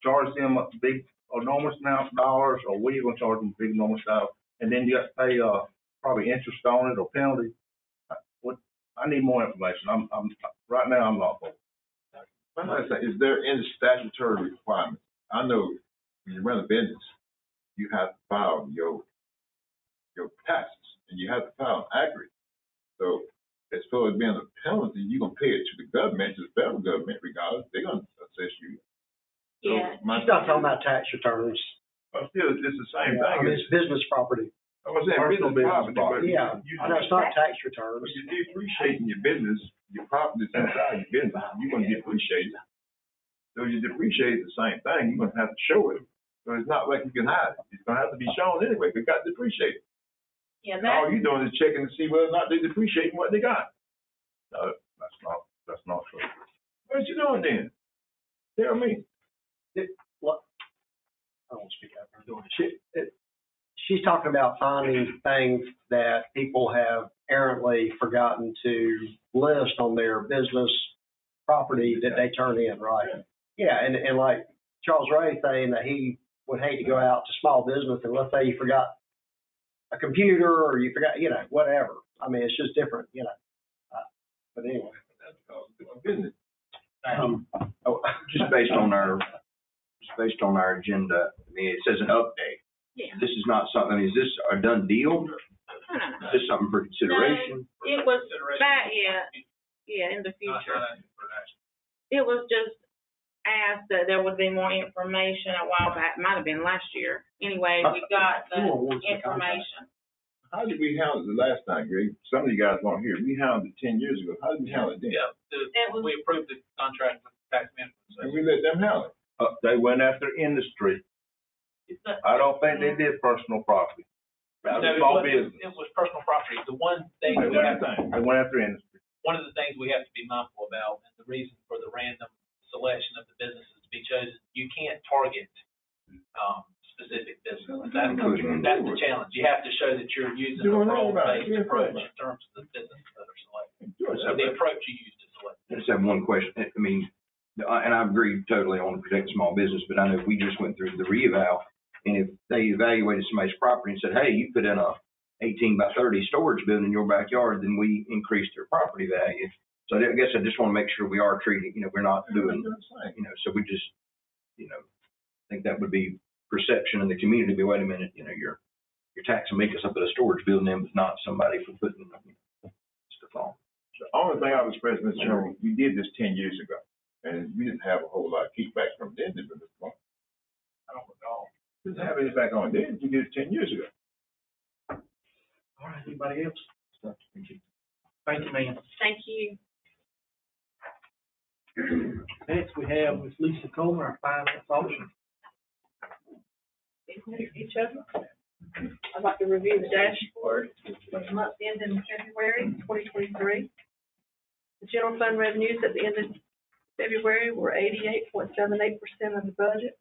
charge them a big, enormous amount of dollars, or we're gonna charge them big, enormous dollars, and then you got to pay, probably interest on it or penalty. I need more information. Right now, I'm not for it. I'm not saying, is there any statutory requirements? I know when you run a business, you have to file your taxes, and you have to file accurate. So as far as being a penalty, you're gonna pay it to the government, to the federal government, regardless. They're gonna assess you. So Yeah. She's not talking about tax returns. But still, it's the same I thing. mean, it's business property. I was saying business property, but Yeah, I know it's not tax returns. when you're depreciating your business, your property's inside your business, you're gonna depreciate it. So you depreciate the same thing, you're gonna have to show it. So it's not like you can hide it. It's gonna have to be shown anyway, if it got depreciated. Yeah, And all you're doing is checking to see whether or not they're depreciating what they got. No, that's not true. What you doing then? Tell me. I don't speak out there. She's talking about finding things that people have errantly forgotten to list on their business property that they turn in, right? Yeah, and like Charles Ray saying that he would hate to go out to small business and let's say you forgot a computer or you forgot, whatever. I mean, it's just different, but anyway. That's because it's business. Just based on our agenda, I mean, it says an update. Yeah. This is not something, is this a done deal? No. Is this something for consideration? No, it was back, in the future. It was just asked that there would be more information a while back, might have been last year. Anyway, we got the information. How did we handle it the last time, Greg? Some of you guys weren't here. We handled it 10 years ago. How did we handle it then? Yeah, we approved the contract with tax management. And we let them handle it. They went after industry. I don't think they did personal property. No, Small business. it was personal property. The one thing They we have, went after industry. one of the things we have to be mindful about, and the reason for the random selection of the businesses to be chosen, you can't target specific businesses. That's the challenge. You have to show that you're using a role-based approach in terms of the businesses that are selected. So the approach you use to select. I just have one question. I mean, and I agree totally on protect small business, but I know we just went through the reeval, and if they evaluated somebody's property and said, hey, you put in a 18 by 30 storage building in your backyard, then we increased their property value. So I guess I just want to make sure we are treating, we're not doing, so we just, I think that would be perception in the community, be, wait a minute, you're taxing me because I put a storage building in, but not somebody for putting stuff on. The only thing I was expressing, Mr. Chairman, we did this 10 years ago, and we didn't have a whole lot of kickback from the business at this point. I don't recall. We didn't have any back on it. We did it 10 years ago. All right, anybody else? Thank you, ma'am. Thank you. Next, we have Ms. Lisa Coleman, our finance officer. Each other. I'd like to review the dashboard for the month ending February 2023. The general fund revenues at the end of February were 88.78% of the budget,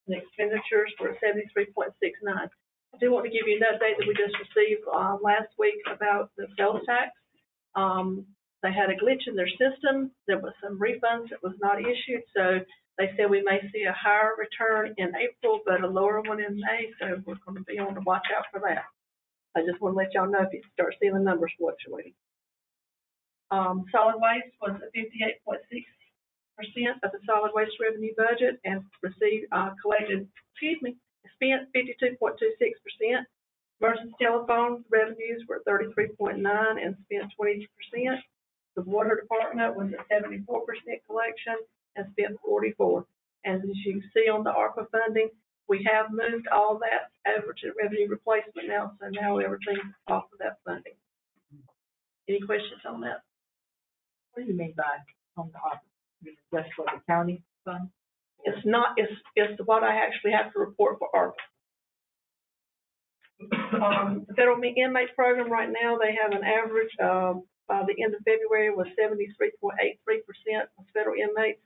and expenditures were 73.69%. I do want to give you an update that we just received last week about the sales tax. They had a glitch in their system. There was some refunds that was not issued, so they said we may see a higher return in April, but a lower one in May, so we're going to be on the watch out for that. I just want to let y'all know if you start seeing the numbers fluctuating. Solid waste was at 58.6% of the solid waste revenue budget and spent 52.26%. Emergency telephone revenues were 33.9% and spent 20%. The water department was at 74% collection and spent 44%. And as you can see on the ARPA funding, we have moved all that over to revenue replacement now, so now everything's off of that funding. Any questions on that? What do you mean by on the office? You mean just for the county fund? It's not, it's what I actually have to report for ARPA. The federal inmate program right now, they have an average, by the end of February was 73.83% of federal inmates,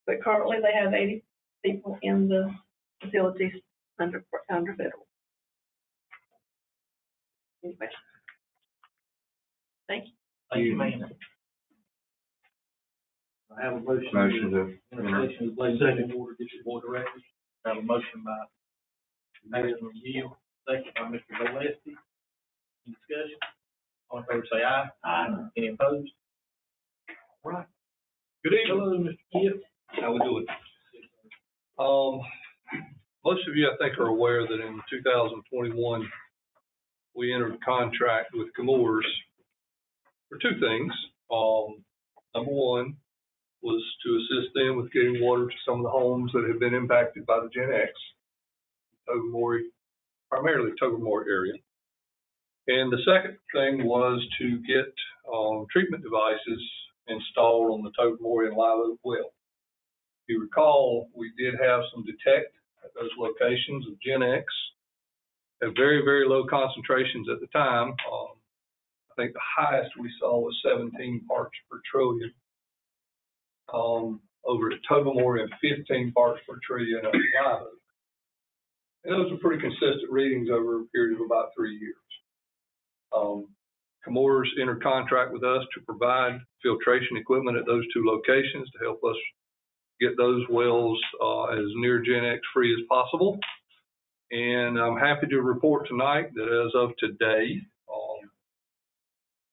but currently they have 80 people in the facilities under federal. Any questions? Thank you. Thank you, ma'am. I have a motion. Motion to Intersection of Bladen County Water District Board of Directors. I have a motion by Mayor McGill, second by Mr. Gillespie. Any discussion? All in favor say aye. Aye. Any opposed? All right. Good evening. Hello, Mr. Gibb. How we doing? Most of you, I think, are aware that in 2021, we entered a contract with Comores for two things. Number one was to assist them with getting water to some of the homes that have been impacted by the Gen X, primarily Tobermory area. And the second thing was to get treatment devices installed on the Tobermory and Live Oak well. If you recall, we did have some detect at those locations of Gen X at very, very low concentrations at the time. I think the highest we saw was 17 parts per trillion over at Tobermory and 15 parts per trillion at Live Oak. And those were pretty consistent readings over a period of about 3 years. Comores entered contract with us to provide filtration equipment at those two locations to help us get those wells as near Gen X free as possible. And I'm happy to report tonight that as of today,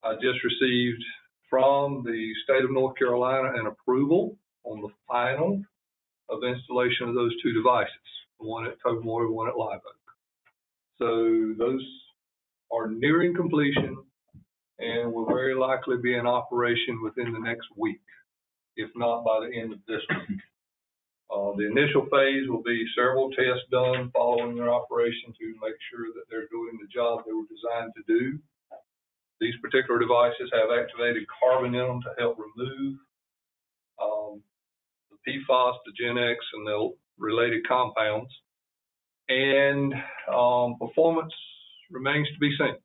I just received from the state of North Carolina an approval on the final of installation of those two devices, the one at Tobermory, the one at Live Oak. So those are nearing completion and will very likely be in operation within the next week, if not by the end of this week. The initial phase will be several tests done following their operation to make sure that they're doing the job they were designed to do. These particular devices have activated carbon in them to help remove the PFAS, the Gen X, and the related compounds. And performance remains to be seen.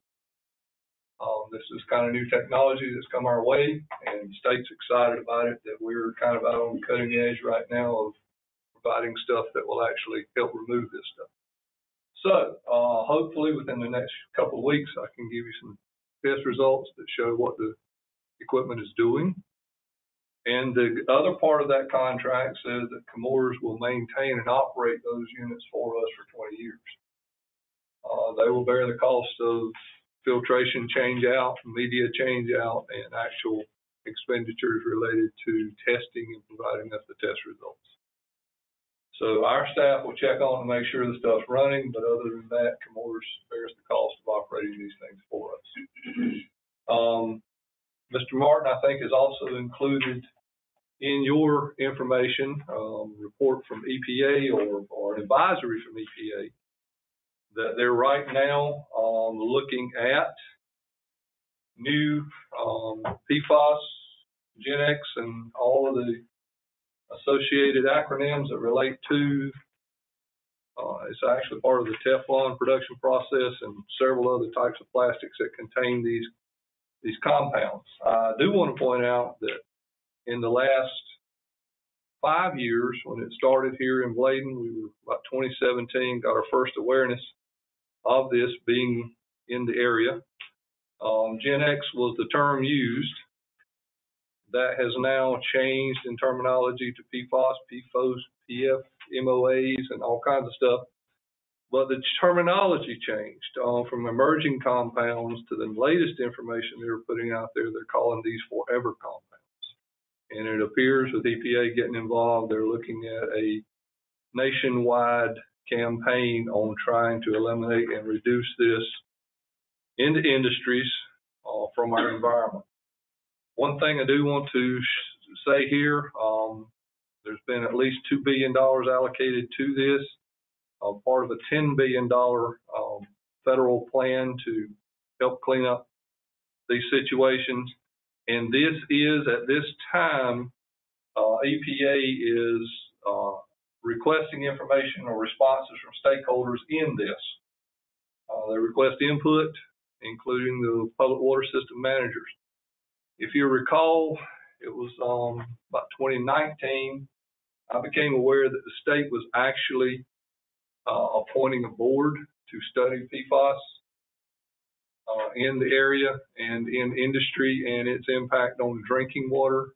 This is kind of new technology that's come our way, and the state's excited about it, that we're kind of out on the cutting edge right now of providing stuff that will actually help remove this stuff. So hopefully within the next couple of weeks, I can give you some test results that show what the equipment is doing. And the other part of that contract says that Comores will maintain and operate those units for us for 20 years. They will bear the cost of filtration change out, media change out, and actual expenditures related to testing and providing us the test results. So our staff will check on and make sure the stuff's running, but other than that, Comores bears the cost of operating these things for us. Mr. Martin, I think, is also included in your information, report from EPA or an advisory from EPA, that they're right now looking at new PFAS, Gen X, and all of the associated acronyms that relate to, it's actually part of the Teflon production process and several other types of plastics that contain these compounds. I do want to point out that in the last 5 years, when it started here in Bladen, we were about 2017, got our first awareness of this being in the area. Gen X was the term used. That has now changed in terminology to PFAS, PFOS, PF, MOAs, and all kinds of stuff. But the terminology changed from emerging compounds to the latest information they were putting out there. They're calling these forever compounds. And it appears with EPA getting involved, they're looking at a nationwide campaign on trying to eliminate and reduce this into industries from our environment. One thing I do want to say here, there's been at least $2 billion allocated to this, part of a $10 billion federal plan to help clean up these situations. And this is, at this time, EPA is requesting information or responses from stakeholders in this. They request input, including the public water system managers. If you recall, it was about 2019, I became aware that the state was actually appointing a board to study PFAS in the area and in industry and its impact on drinking water,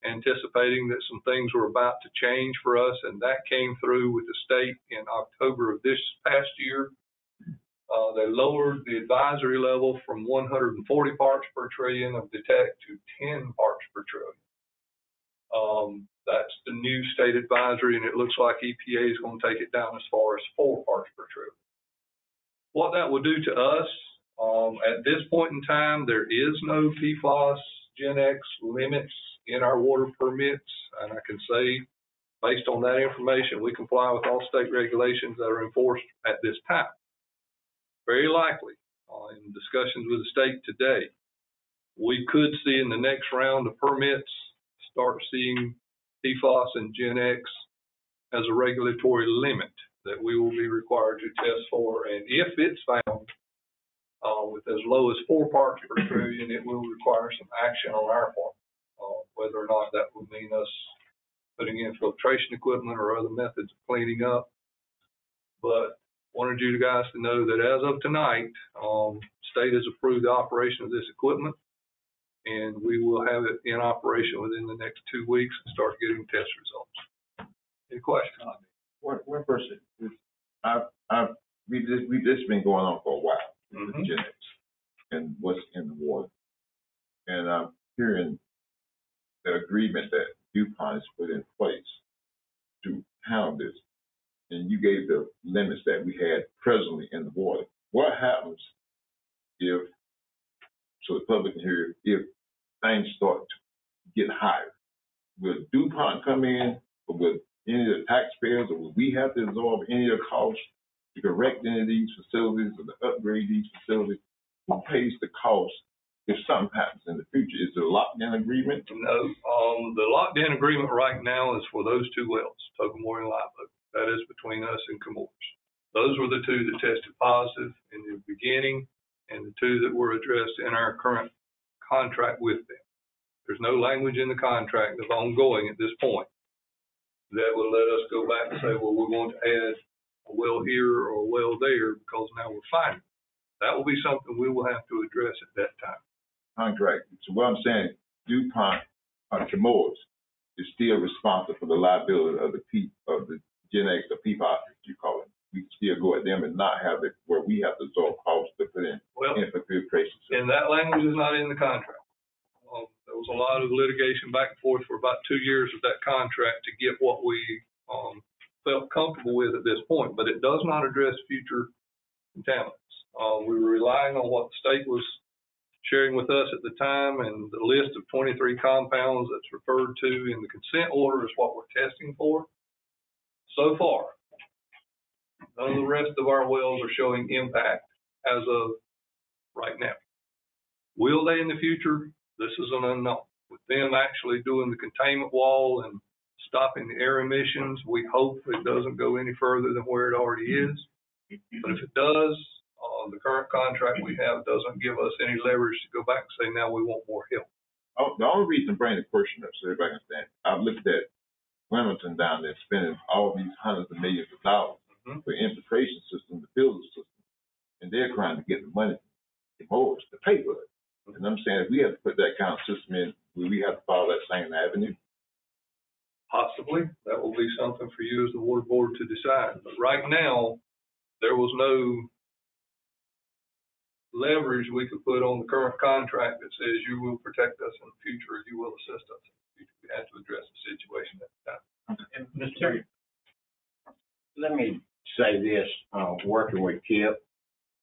anticipating that some things were about to change for us, and that came through with the state in October of this past year. They lowered the advisory level from 140 parts per trillion of detect to 10 parts per trillion. That's the new state advisory, and it looks like EPA is going to take it down as far as 4 parts per trillion. What that will do to us, at this point in time, there is no PFAS Gen X limits in our water permits, and I can say, based on that information, we comply with all state regulations that are enforced at this time. Very likely, in discussions with the state today, we could see in the next round of permits start seeing PFAS and Gen X as a regulatory limit that we will be required to test for. And if it's found with as low as 4 parts per trillion, it will require some action on our part, whether or not that would mean us putting in filtration equipment or other methods of cleaning up. But wanted you guys to know that as of tonight, state has approved the operation of this equipment, and we will have it in operation within the next 2 weeks and start getting test results. Any questions? One person, this has been going on for a while, Mm-hmm. Gen X and what's in the water. And I'm hearing the agreement that DuPont has put in place to handle this. And you gave the limits that we had presently in the water. What happens if, so the public can hear, if things start to get higher? Will DuPont come in, or will any of the taxpayers, or will we have to absorb any of the costs to correct any of these facilities or to upgrade these facilities? Who pays the cost if something happens in the future? Is it a locked-in agreement? No, the locked-in agreement right now is for those 2 wells, Tocumwar and Live Oak. That is between us and Chemours. Those were the 2 that tested positive in the beginning, and the 2 that were addressed in our current contract with them. There's no language in the contract of ongoing at this point that will let us go back and say, well, we're going to add a well here or a well there because now we're finding. That will be something we will have to address at that time. Contract. So what I'm saying, DuPont or Chemours is still responsible for the liability of the Gen X or PFAS, as you call it. We can still go at them and not have it where we have to absorb costs to put in filtration system. And that language is not in the contract. There was a lot of litigation back and forth for about 2 years of that contract to get what we felt comfortable with at this point, but it does not address future contaminants. We were relying on what the state was sharing with us at the time, and the list of 23 compounds that's referred to in the consent order is what we're testing for. So far, none of the rest of our wells are showing impact as of right now. Will they in the future? This is an unknown. With them actually doing the containment wall and stopping the air emissions, we hope it doesn't go any further than where it already is. But if it does, the current contract we have doesn't give us any leverage to go back and say, now we want more help. The only reason I bring the question up, so everybody can understand, I've looked at Wilmington down there spending all these hundreds of millions of dollars for infiltration system, the filter system, and they're trying to get the money from Chemours to pay for it. And I'm saying if we have to put that kind of system in, will we have to follow that same avenue? Possibly. That will be something for you as the water board to decide. But right now, there was no leverage we could put on the current contract that says you will protect us in the future or you will assist us in the future. We had to address the situation at the time. And Mr. Let me say this, working with Kip,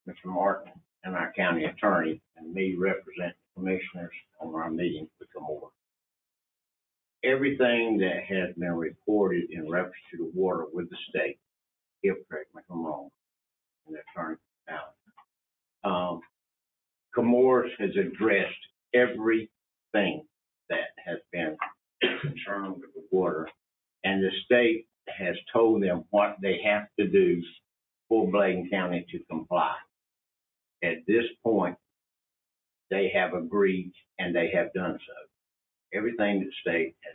Mr. Martin, and our county attorney, and me representing commissioners on our meetings with Chemours. Everything that has been reported in reference to the water with the state, Kip, correct me if I'm wrong, and the attorney now, Comores has addressed everything that has been concerned with the water, and the state has told them what they have to do for Bladen County to comply. At this point, they have agreed and they have done so. Everything the state has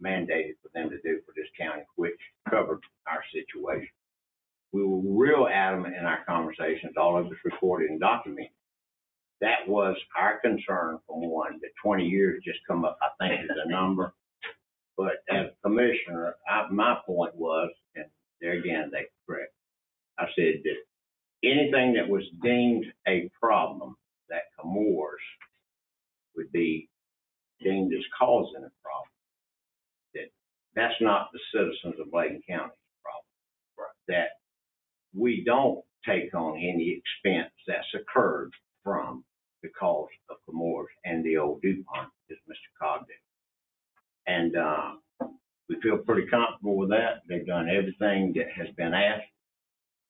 mandated for them to do for this county, which covered our situation. We were real adamant in our conversations, all of it's recorded and documented. That was our concern from one. The 20 years just come up, I think, is a number. But as a commissioner, my point was, and there again, they correct. I said that anything that was deemed a problem, that Comores would be deemed as causing a problem. That's not the citizens of Bladen County's problem. Right. That we don't take on any expense that's occurred from the cause of Comores and the old DuPont, as Mr. Cobb did. And we feel pretty comfortable with that. They've done everything that has been asked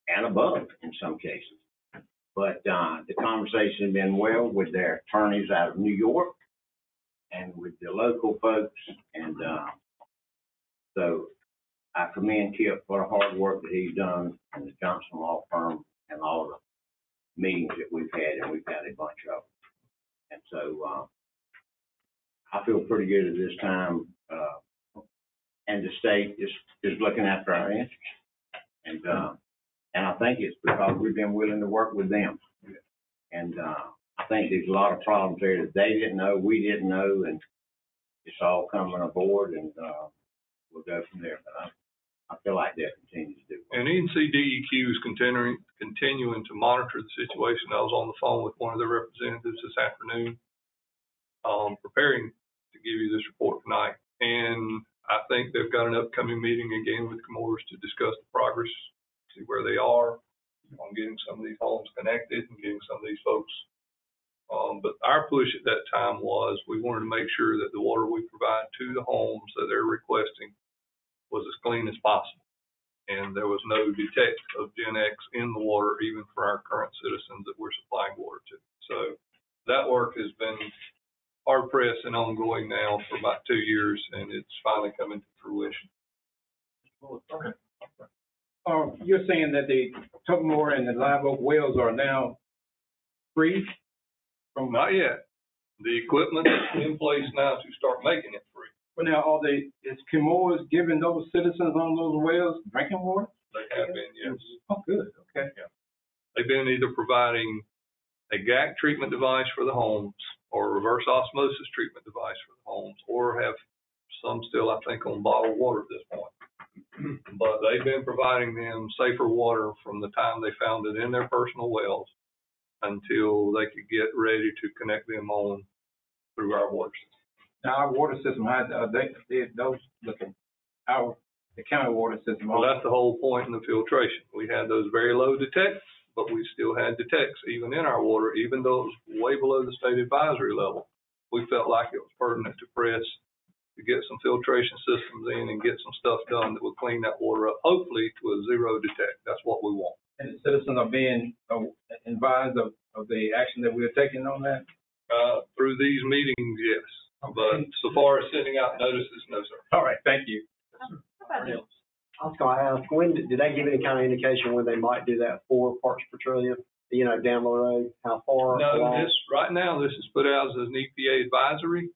and above in some cases. But the conversation has been well with their attorneys out of New York and with the local folks. And so I commend Kip for the hard work that he's done and the Johnson Law Firm and all the meetings that we've had, and we've had a bunch of them. And so I feel pretty good at this time. And the state is looking after our interests. And I think it's because we've been willing to work with them. And I think there's a lot of problems there that they didn't know, we didn't know, and it's all coming aboard, and we'll go from there. But I feel like they'll continue to do it. And NCDEQ is continuing to monitor the situation. I was on the phone with one of their representatives this afternoon, preparing to give you this report tonight. And I think they've got an upcoming meeting again with Comores to discuss the progress, see where they are on getting some of these homes connected and getting some of these folks. But our push at that time was we wanted to make sure that the water we provide to the homes that they're requesting was as clean as possible. And there was no detect of Gen X in the water, even for our current citizens that we're supplying water to. So that work has been hard pressed and ongoing now for about 2 years, and it's finally coming to fruition. Okay. You're saying that the Tuckamore and the Live Oak wells are now free? Not yet. The equipment is in place now to start making it free. But now, is Comores giving those citizens on those wells drinking water? They have been, yes. Oh, good. Okay. Yeah. They've been either providing a GAC treatment device for the homes or a reverse osmosis treatment device for the homes, or have some still, I think, on bottled water at this point. But they've been providing them safer water from the time they found it in their personal wells until they could get ready to connect them on through our water system. Now, our water system, the county water system. Well, that's the whole point in the filtration. We had those very low detects, but we still had detects even in our water, even though it was way below the state advisory level. We felt like it was pertinent to press to get some filtration systems in and get some stuff done that would clean that water up, hopefully to a zero detect. That's what we want. And the citizens are being advised of the action that we're taking on that? Through these meetings, yes. Okay. But so far as sending out notices, no, sir. All right, thank you. I was going to ask, when did they give any kind of indication when they might do that 4 parts per trillion, down the road? How far? No, right now, this is put out as an EPA advisory,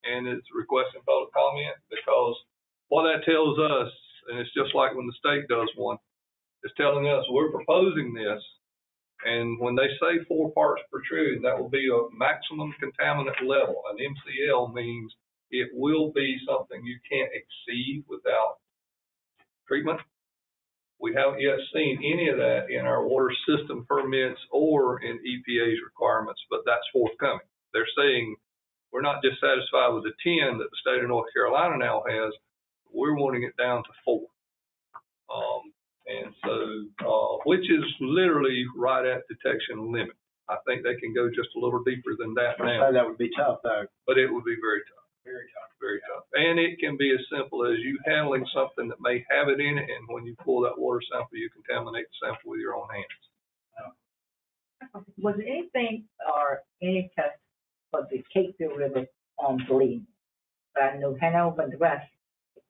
and it's requesting public comment, because what that tells us, and it's just like when the state does one, it's telling us we're proposing this, and when they say 4 parts per trillion, that will be a maximum contaminant level. An MCL means it will be something you can't exceed without treatment. We haven't yet seen any of that in our water system permits or in EPA's requirements, but that's forthcoming. They're saying we're not just satisfied with the 10 that the state of North Carolina now has, we're wanting it down to 4. And so, which is literally right at detection limit. I think they can go just a little deeper than that now. That would be tough, though. But it would be very tough. Very tough. Very tough. And it can be as simple as you handling something that may have it in it, and when you pull that water sample, you contaminate the sample with your own hands. Was there anything or any test for the Capefield River on Bladen? I know Hanover and the rest.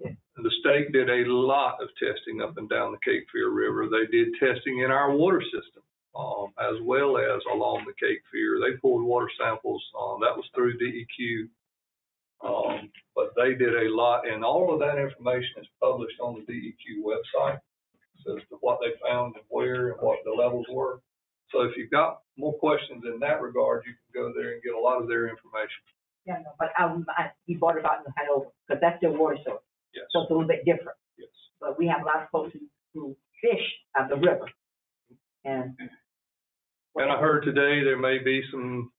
The state did a lot of testing up and down the Cape Fear River. They did testing in our water system, as well as along the Cape Fear. They pulled water samples, that was through DEQ. But they did a lot, and all of that information is published on the DEQ website. As to what they found and where and what the levels were. So if you've got more questions in that regard, you can go there and get a lot of their information. Yeah, no, but you brought it out in Hanover, because that's their water source. Yes. So it's a little bit different. Yes. But we have a lot of folks who fish out the river. And I heard today there may be some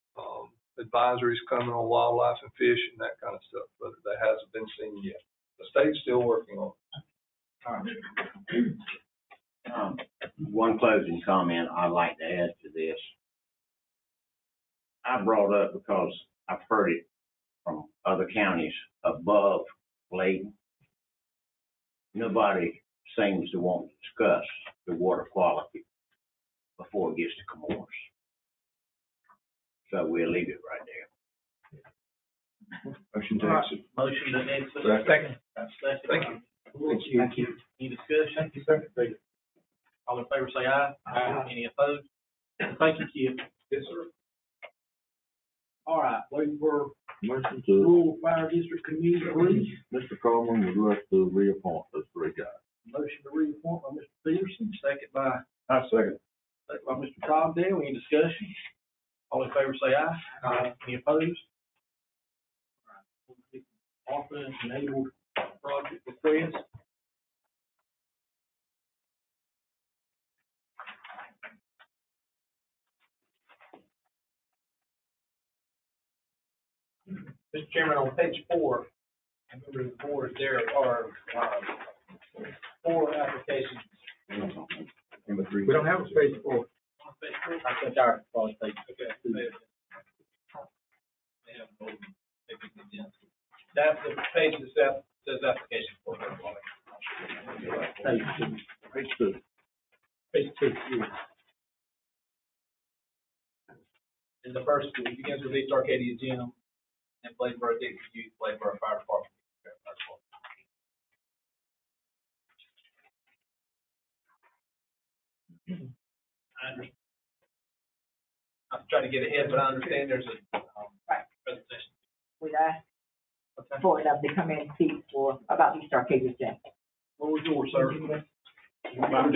advisories coming on wildlife and fish and that kind of stuff, but that hasn't been seen yet. The state's still working on it. All right. One closing comment I'd like to add to this. I brought up because I've heard it from other counties above Bladen. Nobody seems to want to discuss the water quality before it gets to Comores. So we'll leave it right there. Motion to exit. Motion to exit. Second. Second. Thank you. Thank you. Any discussion? Thank you, sir. All in favor say aye. Aye. Any opposed? Thank you, Kip. Yes, sir. All right, Bladensburg Motion to, Rural Fire District Committee, please. Mr. Coleman would like to reappoint those three guys. Motion to reappoint by Mr. Peterson, second by I second. Mr. Cobdell. Any discussion? All in favor say aye. Aye. Any opposed? All right. Offer and enabled project request. Mr. Chairman, on page 4, I remember the board, there are 4 applications. Number 3. We don't have a page 4. I think our page. Okay. That's the page that says application for. Page 2. Page 2. And the first begins with East Arcadia Gym and Bladensburg Dixie Youth, Bladensburg Fire Department. I'm trying to get ahead, but I understand there's a presentation. we asked for them to come in and speak for about East Arcadia Gym. What was yours, sir? I'm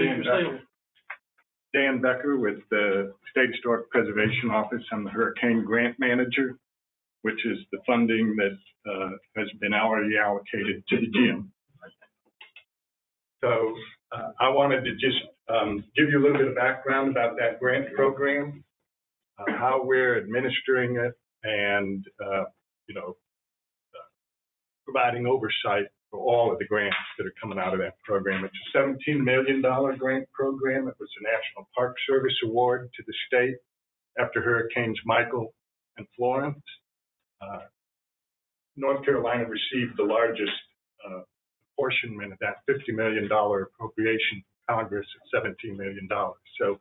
Dan Becker with the State Historic Preservation Office. I'm the Hurricane Grant Manager, which is the funding that has been already allocated to the gym. So I wanted to just give you a little bit of background about that grant program, how we're administering it, and providing oversight for all of the grants that are coming out of that program. It's a $17 million grant program. It was a National Park Service award to the state after Hurricanes Michael and Florence. North Carolina received the largest apportionment of that $50 million appropriation from Congress at $17 million. So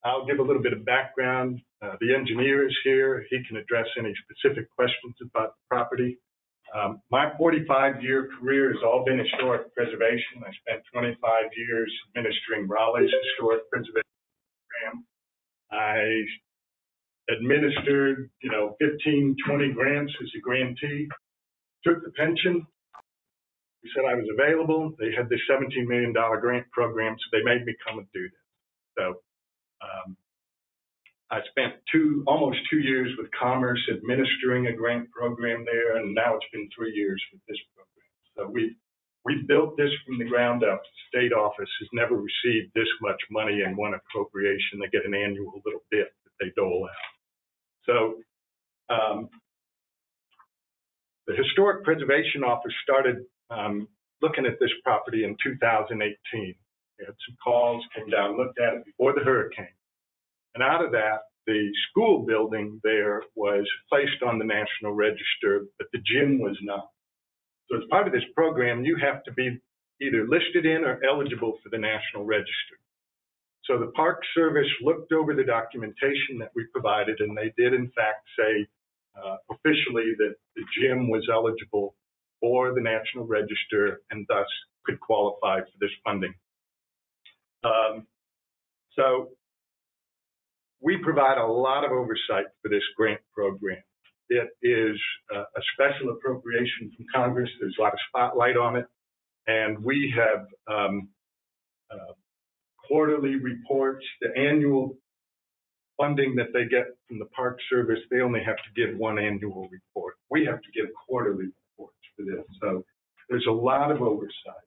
I'll give a little bit of background. The engineer is here. He can address any specific questions about the property. My 45-year career has all been historic preservation. I spent 25 years administering Raleigh's historic preservation program. I administered, 15, 20 grants as a grantee, took the pension. We said I was available. They had this $17 million grant program, so they made me come and do this. So I spent almost 2 years with Commerce administering a grant program there, and now it's been 3 years with this program. So we built this from the ground up. The state office has never received this much money in one appropriation. They get an annual little bit that they dole out. So the Historic Preservation Office started looking at this property in 2018. We had some calls, came down, looked at it before the hurricane. And out of that, the school building there was placed on the National Register, but the gym was not. So as part of this program, you have to be either listed in or eligible for the National Register. So the Park Service looked over the documentation that we provided, and they did in fact say officially that the gym was eligible for the National Register and thus could qualify for this funding. So we provide a lot of oversight for this grant program. It is a special appropriation from Congress. There's a lot of spotlight on it. And we have quarterly reports. The annual funding that they get from the Park Service, they only have to give one annual report. We have to give quarterly reports for this. So there's a lot of oversight.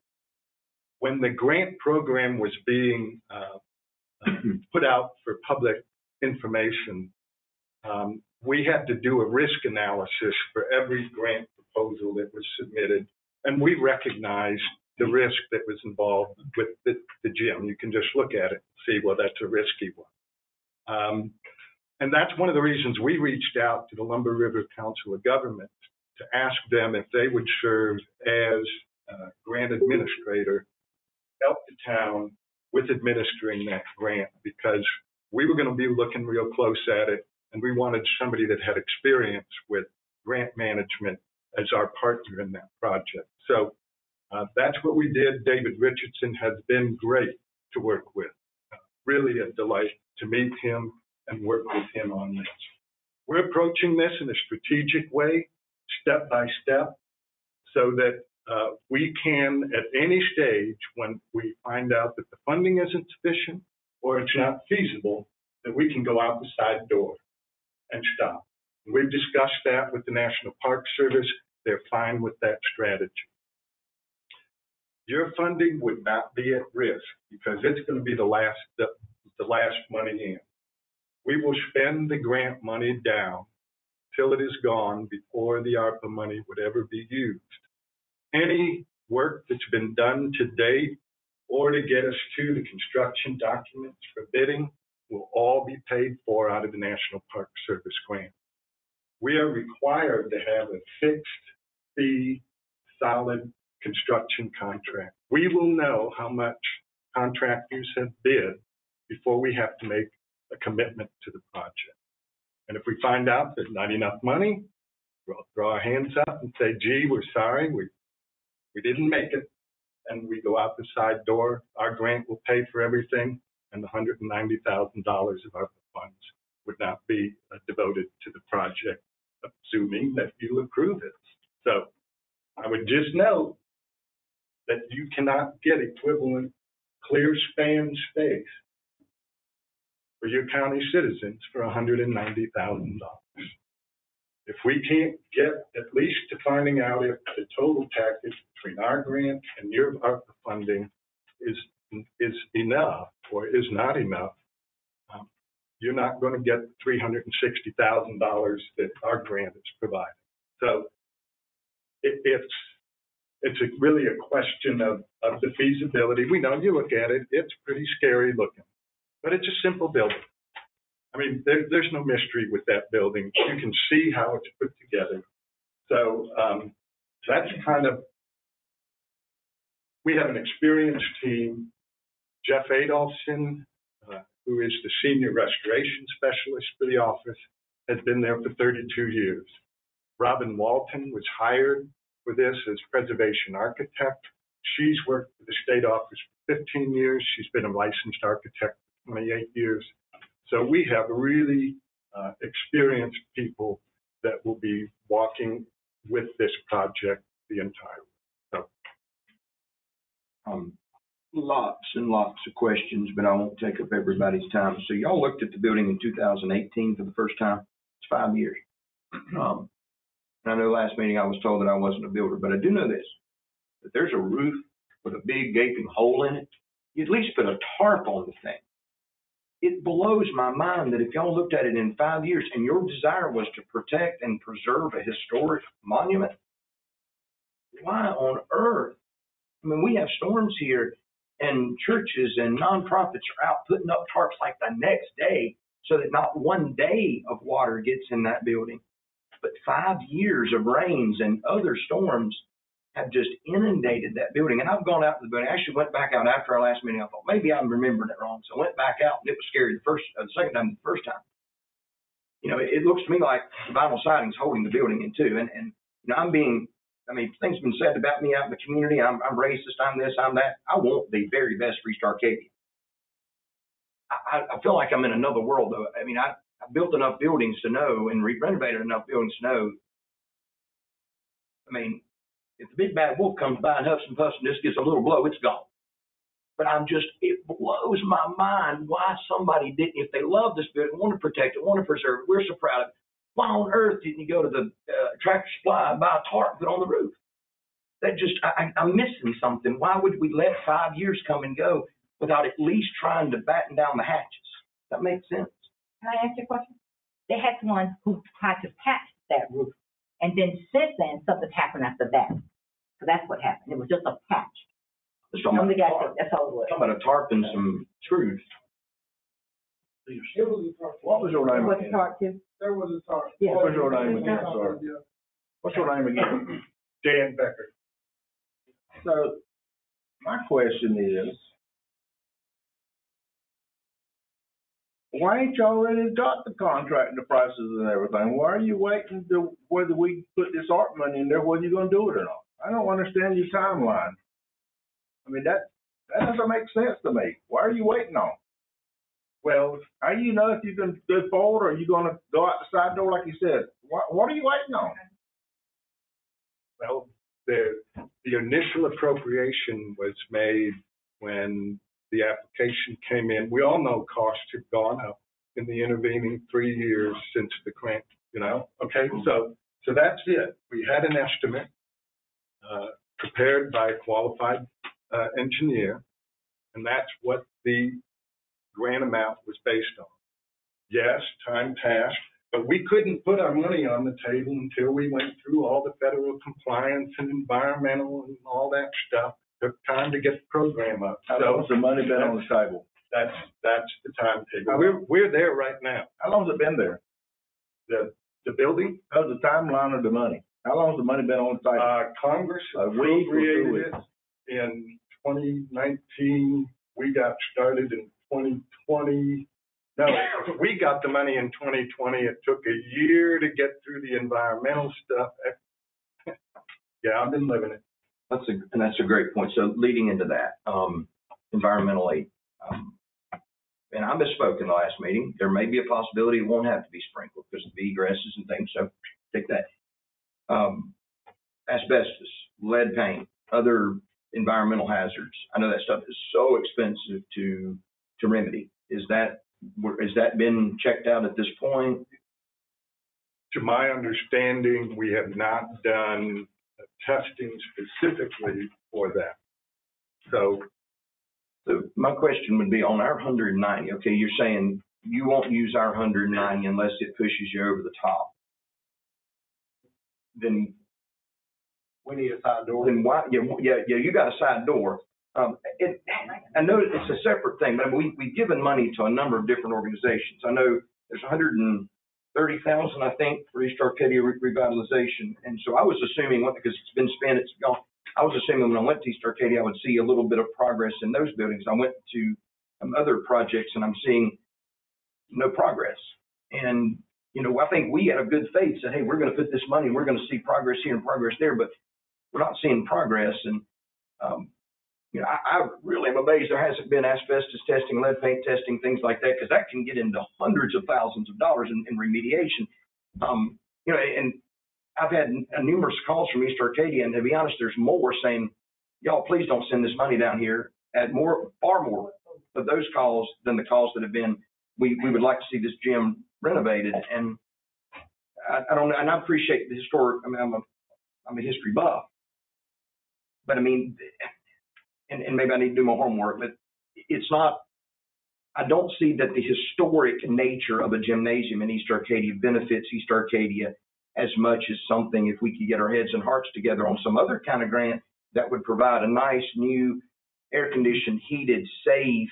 When the grant program was being put out for public information, we had to do a risk analysis for every grant proposal that was submitted, and we recognized the risk that was involved with the gym. You can just look at it and see, well, that's a risky one. And that's one of the reasons we reached out to the Lumber River Council of Governments to ask them if they would serve as grant administrator, help the town with administering that grant, because we were going to be looking real close at it, and we wanted somebody that had experience with grant management as our partner in that project. So that's what we did. David Richardson has been great to work with. Really a delight to meet him and work with him on this. We're approaching this in a strategic way, step by step, so that we can, at any stage when we find out that the funding isn't sufficient or it's not feasible, that we can go out the side door and stop. And we've discussed that with the National Park Service. They're fine with that strategy. Your funding would not be at risk because it's going to be the last money in. We will spend the grant money down till it is gone before the ARPA money would ever be used. Any work that's been done to date or to get us to the construction documents for bidding will all be paid for out of the National Park Service grant. We are required to have a fixed fee, solid construction contract. We will know how much contractors have bid before we have to make a commitment to the project. And if we find out there's not enough money, we'll throw our hands up and say, gee, we're sorry, we didn't make it. And we go out the side door. Our grant will pay for everything, and the $190,000 of our funds would not be devoted to the project, assuming that you approve it. So I would just note that you cannot get equivalent clear span space for your county citizens for $190,000. If we can't get at least to finding out if the total package between our grant and your ARPA funding is enough or is not enough, you're not going to get $360,000 that our grant is providing. So it's really a question of the feasibility. We know you look at it, it's pretty scary looking, but it's a simple building. I mean, there's no mystery with that building. You can see how it's put together. So that's kind of, we have an experienced team. Jeff Adolphson, who is the senior restoration specialist for the office, has been there for 32 years. Robin Walton was hired for this as preservation architect. She's worked for the state office for 15 years. She's been a licensed architect for 28 years. So we have really experienced people that will be walking with this project the entire way. So, lots and lots of questions, but I won't take up everybody's time. So y'all looked at the building in 2018 for the first time. It's 5 years. And I know last meeting I was told that I wasn't a builder, but I do know this, that there's a roof with a big gaping hole in it. You at least put a tarp on the thing. It blows my mind that if y'all looked at it in 5 years and your desire was to protect and preserve a historic monument, why on earth? I mean, we have storms here and churches and nonprofits are out putting up tarps like the next day so that not one day of water gets in that building. But 5 years of rains and other storms, have just inundated that building. And I've gone out to the building. I actually went back out after our last meeting. I thought, maybe I'm remembering it wrong. So I went back out, and it was scary the second time, the first time. You know, it looks to me like the vinyl siding's holding the building in two. And you know, things have been said about me out in the community. I'm racist, I'm this, I'm that. I want the very best for East Arcadia. I feel like I'm in another world, though. I mean, I built enough buildings to know and renovated enough buildings to know. I mean, if the big bad wolf comes by and huffs and puffs and just gets a little blow, it's gone. But it blows my mind why somebody didn't, if they love this building, want to protect it, want to preserve it, we're so proud of it. Why on earth didn't you go to the Tractor Supply and buy a tarp and put on the roof? That just, I'm missing something. Why would we let 5 years come and go without at least trying to batten down the hatches? That makes sense. Can I ask you a question? They had someone who tried to patch that roof, and then since then, something happened after that. So that's what happened. It was just a patch. That's all it was. Talking about a tarp and some screws. What was your name? There was a tarp too. There was a tarp. Yeah. What was your name again, sir? What's your name again? Dan Becker. So, my question is, why ain't you already got the contract and the prices and everything? Why are you waiting to whether we put this art money in there, whether you're gonna do it or not? I don't understand your timeline. I mean, that doesn't make sense to me. Why are you waiting on? Well, how do you know if you can go forward or are you gonna go out the side door like you said? What are you waiting on? Well, the initial appropriation was made when the application came in. We all know costs have gone up in the intervening 3 years since the grant, you know? Okay, so that's it. We had an estimate prepared by a qualified engineer, and that's what the grant amount was based on. Yes, time passed, but we couldn't put our money on the table until we went through all the federal compliance and environmental and all that stuff. It took time to get the program up. How long's the money been on the table? That's the timetable. We're there right now. How long's it been there? The building? Oh, the timeline of the money. How long's the money been on the table? Congress A week or 2 appropriated weeks? it in 2019. We got started in 2020. No, we got the money in 2020. It took a year to get through the environmental stuff. Yeah, I've been living it. That's a great point. So leading into that, environmentally, and I misspoke in the last meeting. There may be a possibility it won't have to be sprinkled because of the egresses and things. So take that. Asbestos, lead paint, other environmental hazards. I know that stuff is so expensive to remedy. Has that been checked out at this point? To my understanding, we have not done testing specifically for that. So my question would be on our 190. Okay, you're saying you won't use our 190 unless it pushes you over the top. Then We need a side door. Then why? Yeah. You got a side door. I know it's a separate thing, but we've given money to a number of different organizations. I know there's 130,000, I think, for East Arcadia revitalization. And so I was assuming, because it's been spent, it's gone. I was assuming when I went to East Arcadia, I would see a little bit of progress in those buildings. I went to other projects and I'm seeing no progress. And, I think we had a good faith, said, hey, we're going to put this money, we're going to see progress here and progress there, but we're not seeing progress. And, I really am amazed there hasn't been asbestos testing, lead paint testing, things like that, because that can get into hundreds of thousands of dollars in remediation. And I've had numerous calls from East Arcadia, and to be honest, there's more saying, y'all, please don't send this money down here. At far more of those calls than the calls that have been, we would like to see this gym renovated. And I don't know, and I appreciate the historic, I'm a history buff, but and maybe I need to do my homework, but it's not, I don't see that the historic nature of a gymnasium in East Arcadia benefits East Arcadia as much as something, if we could get our heads and hearts together on some other kind of grant that would provide a nice, new, air-conditioned, heated, safe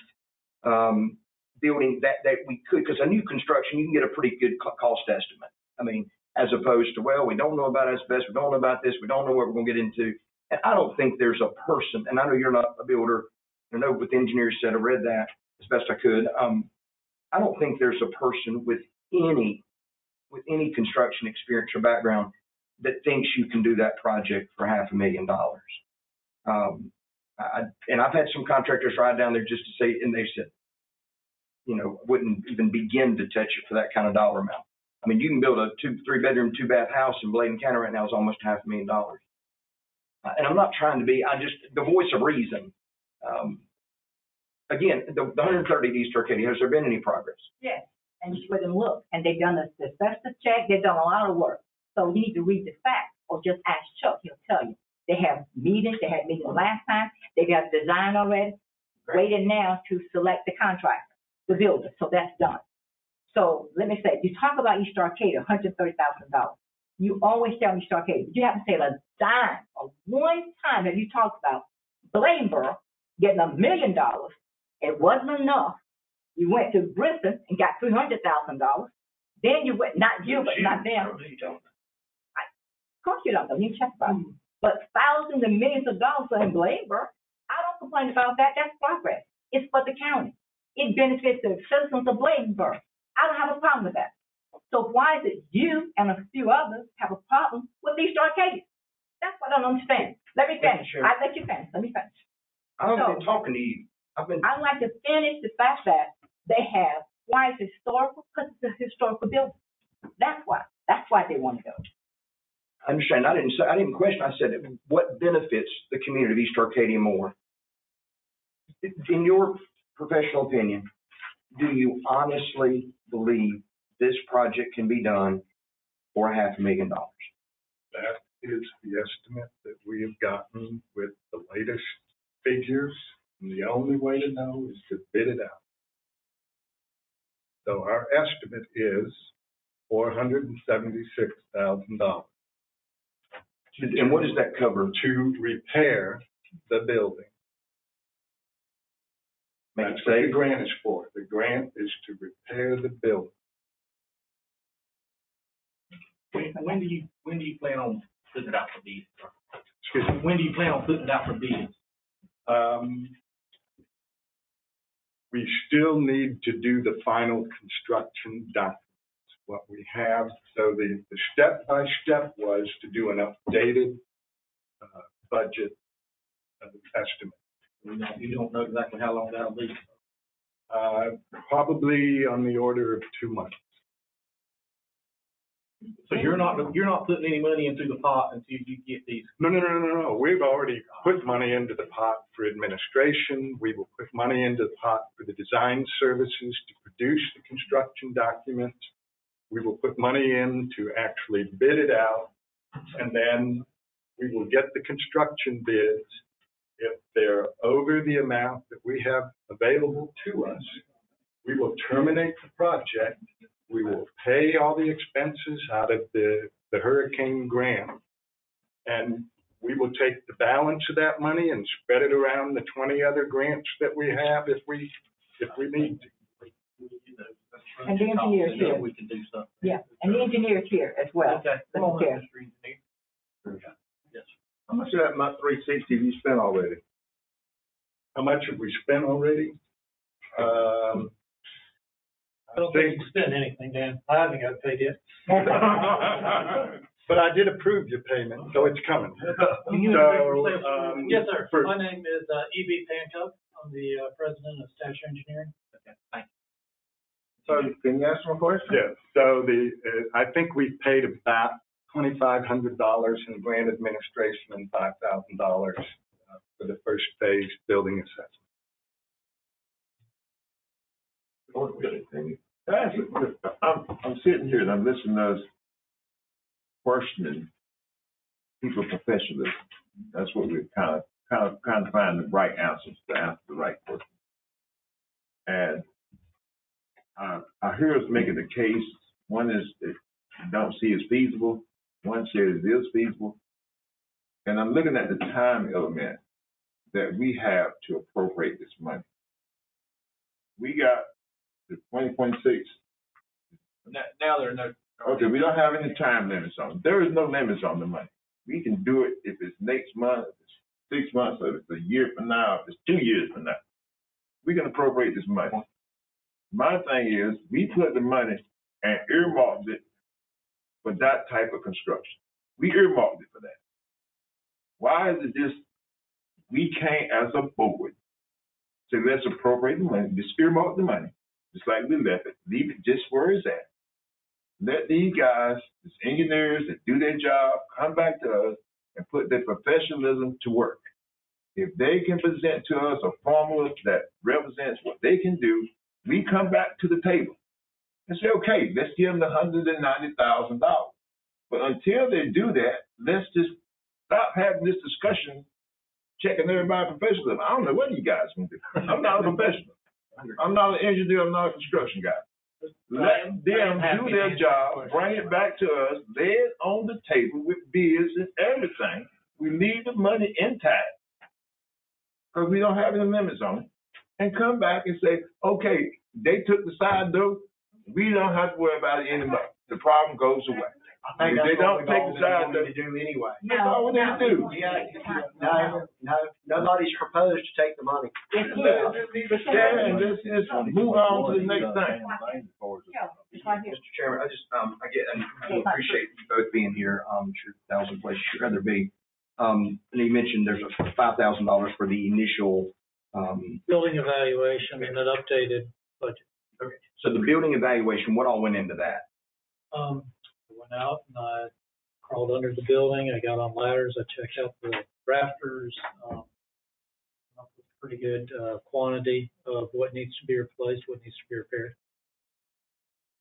building that we could, because a new construction, you can get a pretty good cost estimate. As opposed to, well, we don't know about asbestos, we don't know about this, we don't know what we're going to get into. And I don't think there's a person, and I know you're not a builder, I know what the engineer said, I read that as best I could. I don't think there's a person with any construction experience or background that thinks you can do that project for $500,000. And I've had some contractors ride down there just to say, and they said, wouldn't even begin to touch it for that kind of dollar amount. I mean, you can build a 3-bedroom, 2-bath house in Bladen County right now is almost $500,000. And I'm not trying to be, the voice of reason. Again, the 130 East Arcadia, has there been any progress? Yes, and you went and look, and they've done the asbestos check, they've done a lot of work. So you need to read the facts, or just ask Chuck, he'll tell you. They have meetings, they had meetings last time, they got design already, waiting now to select the contractor, the builder, so that's done. So let me say, you talk about East Arcadia, $130,000. You always tell me East Arcadia, but you haven't said a dime or one time have you talked about Bladenboro getting $1 million. It wasn't enough. You went to Bristol and got $300,000. Then you went, not you, but not them. Of course you don't know. You check about it. But thousands and millions of dollars in Bladenboro, I don't complain about that. That's progress. It's for the county. It benefits the citizens of Bladenboro. I don't have a problem with that. So why is it you and a few others have a problem with East Arcadia? That's what I don't understand. Let me finish. I'll let you finish. Let me finish. I've been talking to you. I'd like to finish the fact that they have, why it's historical? Because it's a historical building. That's why. That's why they want to go. I understand. I didn't question. I said, what benefits the community of East Arcadia more? In your professional opinion, do you honestly believe this project can be done for $500,000? That is the estimate that we have gotten with the latest figures, and the only way to know is to bid it out. So our estimate is $476,000. And what does that cover? To repair the building. That's what the grant is for. The grant is to repair the building. When do you plan on putting it out for bids? Excuse me? When do you plan on putting it out for bids? We still need to do the final construction documents. What we have, so the step-by-step was to do an updated budget estimate. You don't know exactly how long that'll be? Probably on the order of 2 months. So you're not putting any money into the pot until you get these? No. We've already put money into the pot for administration. We will put money into the pot for the design services to produce the construction documents. We will put money in to actually bid it out, and then we will get the construction bids. If they're over the amount that we have available to us, we will terminate the project. We will pay all the expenses out of the hurricane grant, and we will take the balance of that money and spread it around the 20 other grants that we have if we need to. And the engineer's here. We can do something. Yeah, and the engineer's here as well. Okay. Let me care. Yes. How much of that month 360 have you spent already? How much have we spent already? I don't think you spent anything, Dan. I haven't got paid yet. But I did approve your payment, so it's coming. Yes, sir. My name is E.B. Pancoat. I'm the president of Stature Engineering. Okay, thank you. So can you answer my question? Yeah, so I think we paid about $2,500 in grant administration and $5,000 for the first phase building assessment. I'm sitting here and I'm listening to us questioning people's professionalism. That's what we're kind of find the right answers to answer the right question. And I hear us making the case. One is that you don't see as feasible. One says it is feasible. And I'm looking at the time element that we have to appropriate this money. We got the 2026. Now there are no. Okay, we don't have any time limits on it. There is no limits on the money. We can do it if it's next month, if it's 6 months, or if it's a year from now, if it's 2 years from now. We can appropriate this money. My thing is, we put the money and earmarked it for that type of construction. We earmarked it for that. Why is it just, we can't as a board say, let's appropriate the money, just earmark the money, just like we left it, leave it just where it's at. Let these guys, these engineers that do their job, come back to us and put their professionalism to work. If they can present to us a formula that represents what they can do, we come back to the table and say, okay, let's give them the $190,000. But until they do that, let's just stop having this discussion, checking everybody's professionalism. I don't know what you guys can do. I'm not a professional. I'm not an engineer. I'm not a construction guy. Let them do their job, bring it back to us, lay it on the table with bids and everything. We leave the money intact because we don't have any limits on it, and come back and say, okay, they took the side door. We don't have to worry about it anymore. The problem goes away. I think If they that's don't what take we've the all side been door, wanting to do anyway. that's all we need to do. No, nobody's proposed to take the money. Let's just move on to the next thing. Mr. Chairman, I appreciate you both being here. I'm sure thousand places you'd rather be. And you mentioned there's a $5,000 for the initial, building evaluation and an updated budget. okay. So the building evaluation, what all went into that? I went out and I crawled under the building, I got on ladders, I checked out the rafters, up with pretty good, quantity of what needs to be replaced, what needs to be repaired.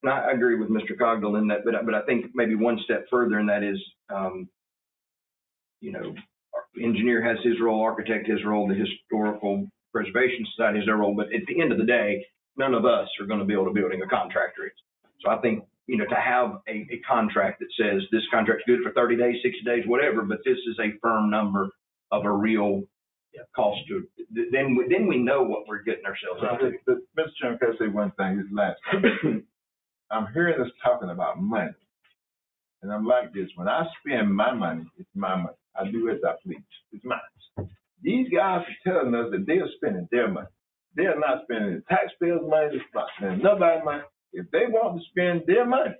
And I agree with Mr. Cogdill in that, but I think maybe one step further, and that is, our engineer has his role, architect his role, the Historical Preservation Society has their role, but at the end of the day, none of us are going to build a building, a contractor is. So I think, to have a contract that says this contract's good for 30 days, 60 days, whatever, but this is a firm number of a real cost to, then we know what we're getting ourselves into. Mr. Chairman, can I say one thing? This last thing. I'm hearing us talking about money. And I'm like this, when I spend my money, it's my money. I do as I please. It's mine. These guys are telling us that they are spending their money. They are not spending the taxpayers' money. They're not spending nobody's money. If they want to spend their money,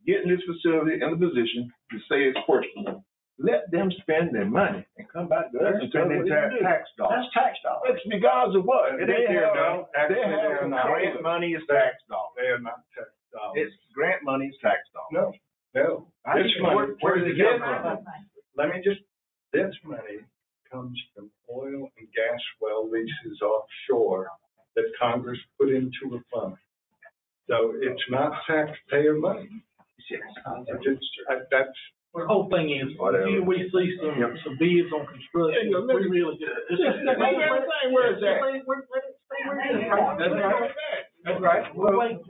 getting this facility in a position to say it's questionable, let them spend their money and come back to us and tell them what to do. Tax dollars. That's tax dollars. It's regardless of what. Grant money is tax dollars. They are not tax dollars. It's grant money is tax dollars. No. This money, Where does it come from? This money comes from oil and gas well leases offshore that Congress put into a fund. So it's not taxpayer money. That's. The whole thing is, we see some bids on construction, we really do. That's right. Well,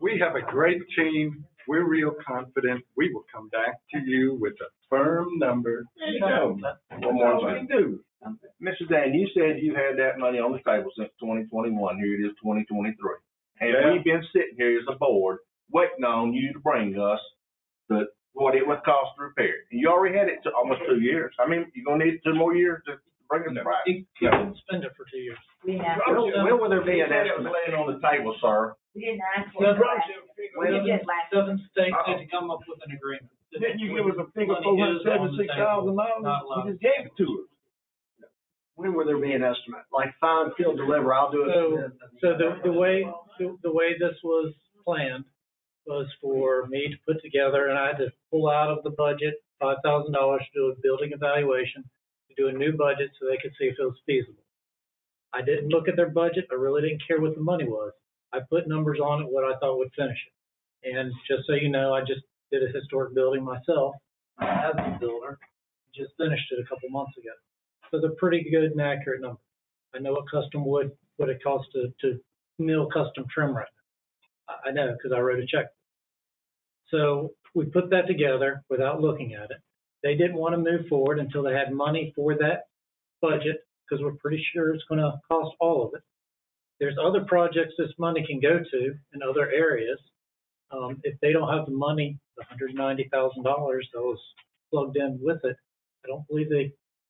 we have a great team. We're real confident. We will come back to you with a firm number. One more thing. Do. Mr. Dan, you said you had that money on the table since 2021. Here it is, 2023. And we've been sitting here as a board waiting on you to bring us what it would cost to repair it. And you already had it almost 2 years. I mean, you're going to need 2 more years to bring us right. You can spend it for 2 years. When will there be an estimate laying on the table, sir? We didn't ask for it. Seven states need to come up with an agreement. Didn't you give us a figure $476,000? You just gave it to us. When will there be an estimate? Like find, field, deliver, I'll do it. So the way this was planned was for me to put together, and I had to pull out of the budget $5,000 to do a building evaluation, to do a new budget so they could see if it was feasible. I didn't look at their budget. I really didn't care what the money was. I put numbers on it, what I thought would finish it. And just so you know, I just did a historic building myself as a builder. Just finished it a couple months ago. So they're pretty good and accurate numbers. I know what custom wood, what it costs to mill custom trim right now. I know because I wrote a check. So we put that together without looking at it. They didn't want to move forward until they had money for that budget because we're pretty sure it's going to cost all of it. There's other projects this money can go to in other areas. If they don't have the money, the $190,000, those plugged in with it. I don't believe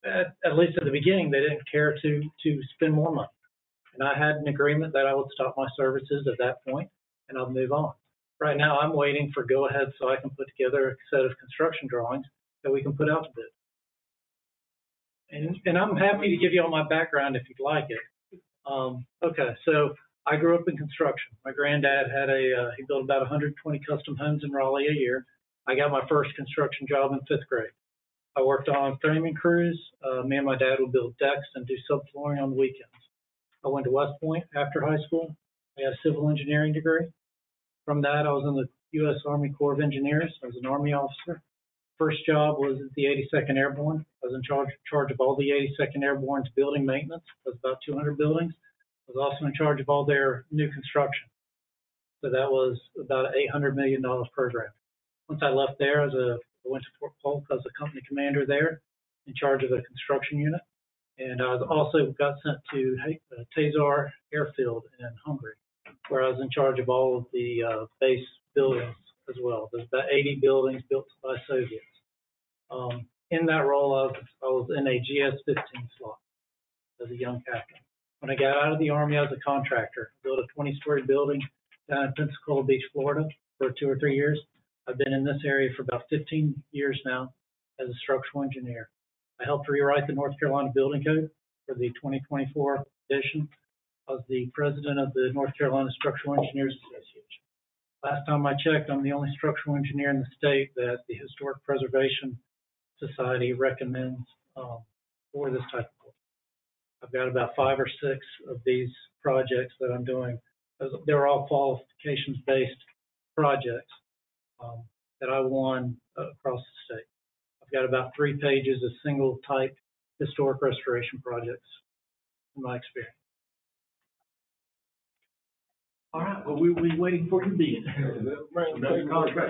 at least at the beginning, they didn't care to spend more money. And I had an agreement that I would stop my services at that point and I'll move on. Right now, I'm waiting for go-ahead so I can put together a set of construction drawings that we can put out to bid. And I'm happy to give you all my background if you'd like it. Okay, so I grew up in construction. My granddad had he built about 120 custom homes in Raleigh a year. I got my first construction job in 5th grade. I worked on framing crews. Me and my dad would build decks and do subflooring on the weekends. I went to West Point after high school. I got a civil engineering degree. From that, I was in the U.S. Army Corps of Engineers. I was an Army officer. First job was at the 82nd Airborne. I was in charge of all the 82nd Airborne's building maintenance. It was about 200 buildings. I was also in charge of all their new construction. So that was about an $800 million program. Once I left there, I went to Fort Polk. I was a company commander there, in charge of a construction unit. And I also got sent to Tazar Airfield in Hungary, where I was in charge of all of the base buildings as well. There's about 80 buildings built by Soviets. In that role, I was in a GS-15 slot as a young captain. When I got out of the Army, I was a contractor. I built a 20-story building down in Pensacola Beach, Florida for 2 or 3 years. I've been in this area for about 15 years now as a structural engineer. I helped rewrite the North Carolina Building Code for the 2024 edition. I was the president of the North Carolina Structural Engineers Association. Last time I checked, I'm the only structural engineer in the state that the Historic Preservation Society recommends for this type of work. I've got about 5 or 6 of these projects that I'm doing. They're all qualifications-based projects that I won across the state. I've got about 3 pages of single-type historic restoration projects in my experience. All right, well, we'll be waiting for your bid. Well,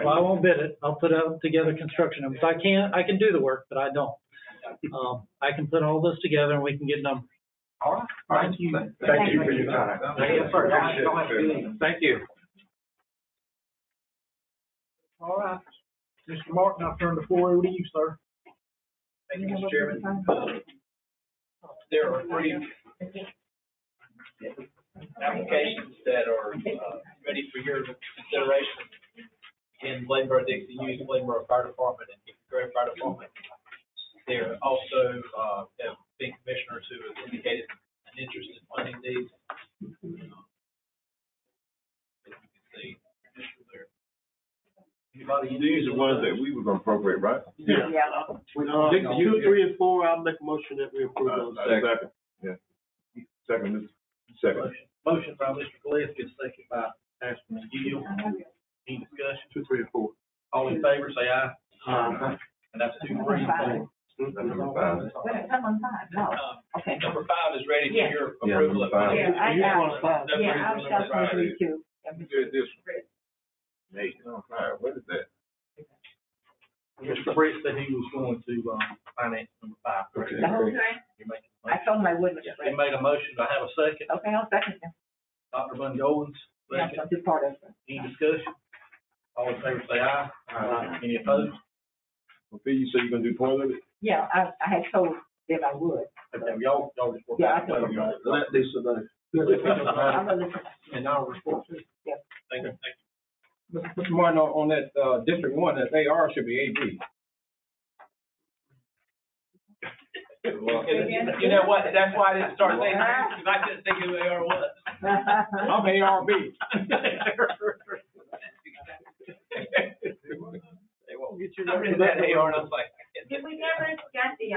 I won't bid it. I'll put out together construction numbers. I can do the work, but I don't. I can put all this together and we can get numbers. All right, thank you. Thank you for your time. Thank you. All right, Mr. Martin, I'll turn the floor over to you, sir. Thank you, Mr. Chairman. There are 3 applications that are ready for your consideration in Bladenboro-Dixie Youth, Bladenboro Fire Department, and Grove Fire Department. There also have been commissioners who have indicated an interest in funding these. As you can see, there. Anybody? These are ones that we were gonna appropriate, right? Yeah. 2, 3, and 4, I'll make a motion that we approve those. Second. Yeah. Second. Motion by Mr. Gillespie, second by Councilman Gill. Any discussion? 2, 3, and 4. All in favor, say aye. Aye. And that's 2, 3, and 4. Number 5, no. Okay. Number 5 is ready for your Yeah, approval. number 5. Yeah, I got Five. it. Yeah, I was just going to read 2. Good, this one. Nate, what is that? Mr. Brett said he was going to, finance number 5. correct? Okay. The whole thing? You're making a I motion. told him I wouldn't. He made a motion. Do I have a second? Okay, I'll second him. Dr. Bun Goins, Yeah, second. I'll do part of it. Any discussion? All in favor, say aye. Aye. Any opposed? Well, Phil, you say you're gonna do part of it? Yeah, I had told them I would. Okay, y'all just work Yeah, out. I told them. Let Lisa know. I'm gonna listen. And I'll report to you. Yeah. Thank you. Mr. Martin, on that, District 1, that AR should be AB. You know what? That's why I didn't start saying that, because I couldn't think who AR was. I'm ARB. They won't get you. I read that AR and I was like, Did we never got the,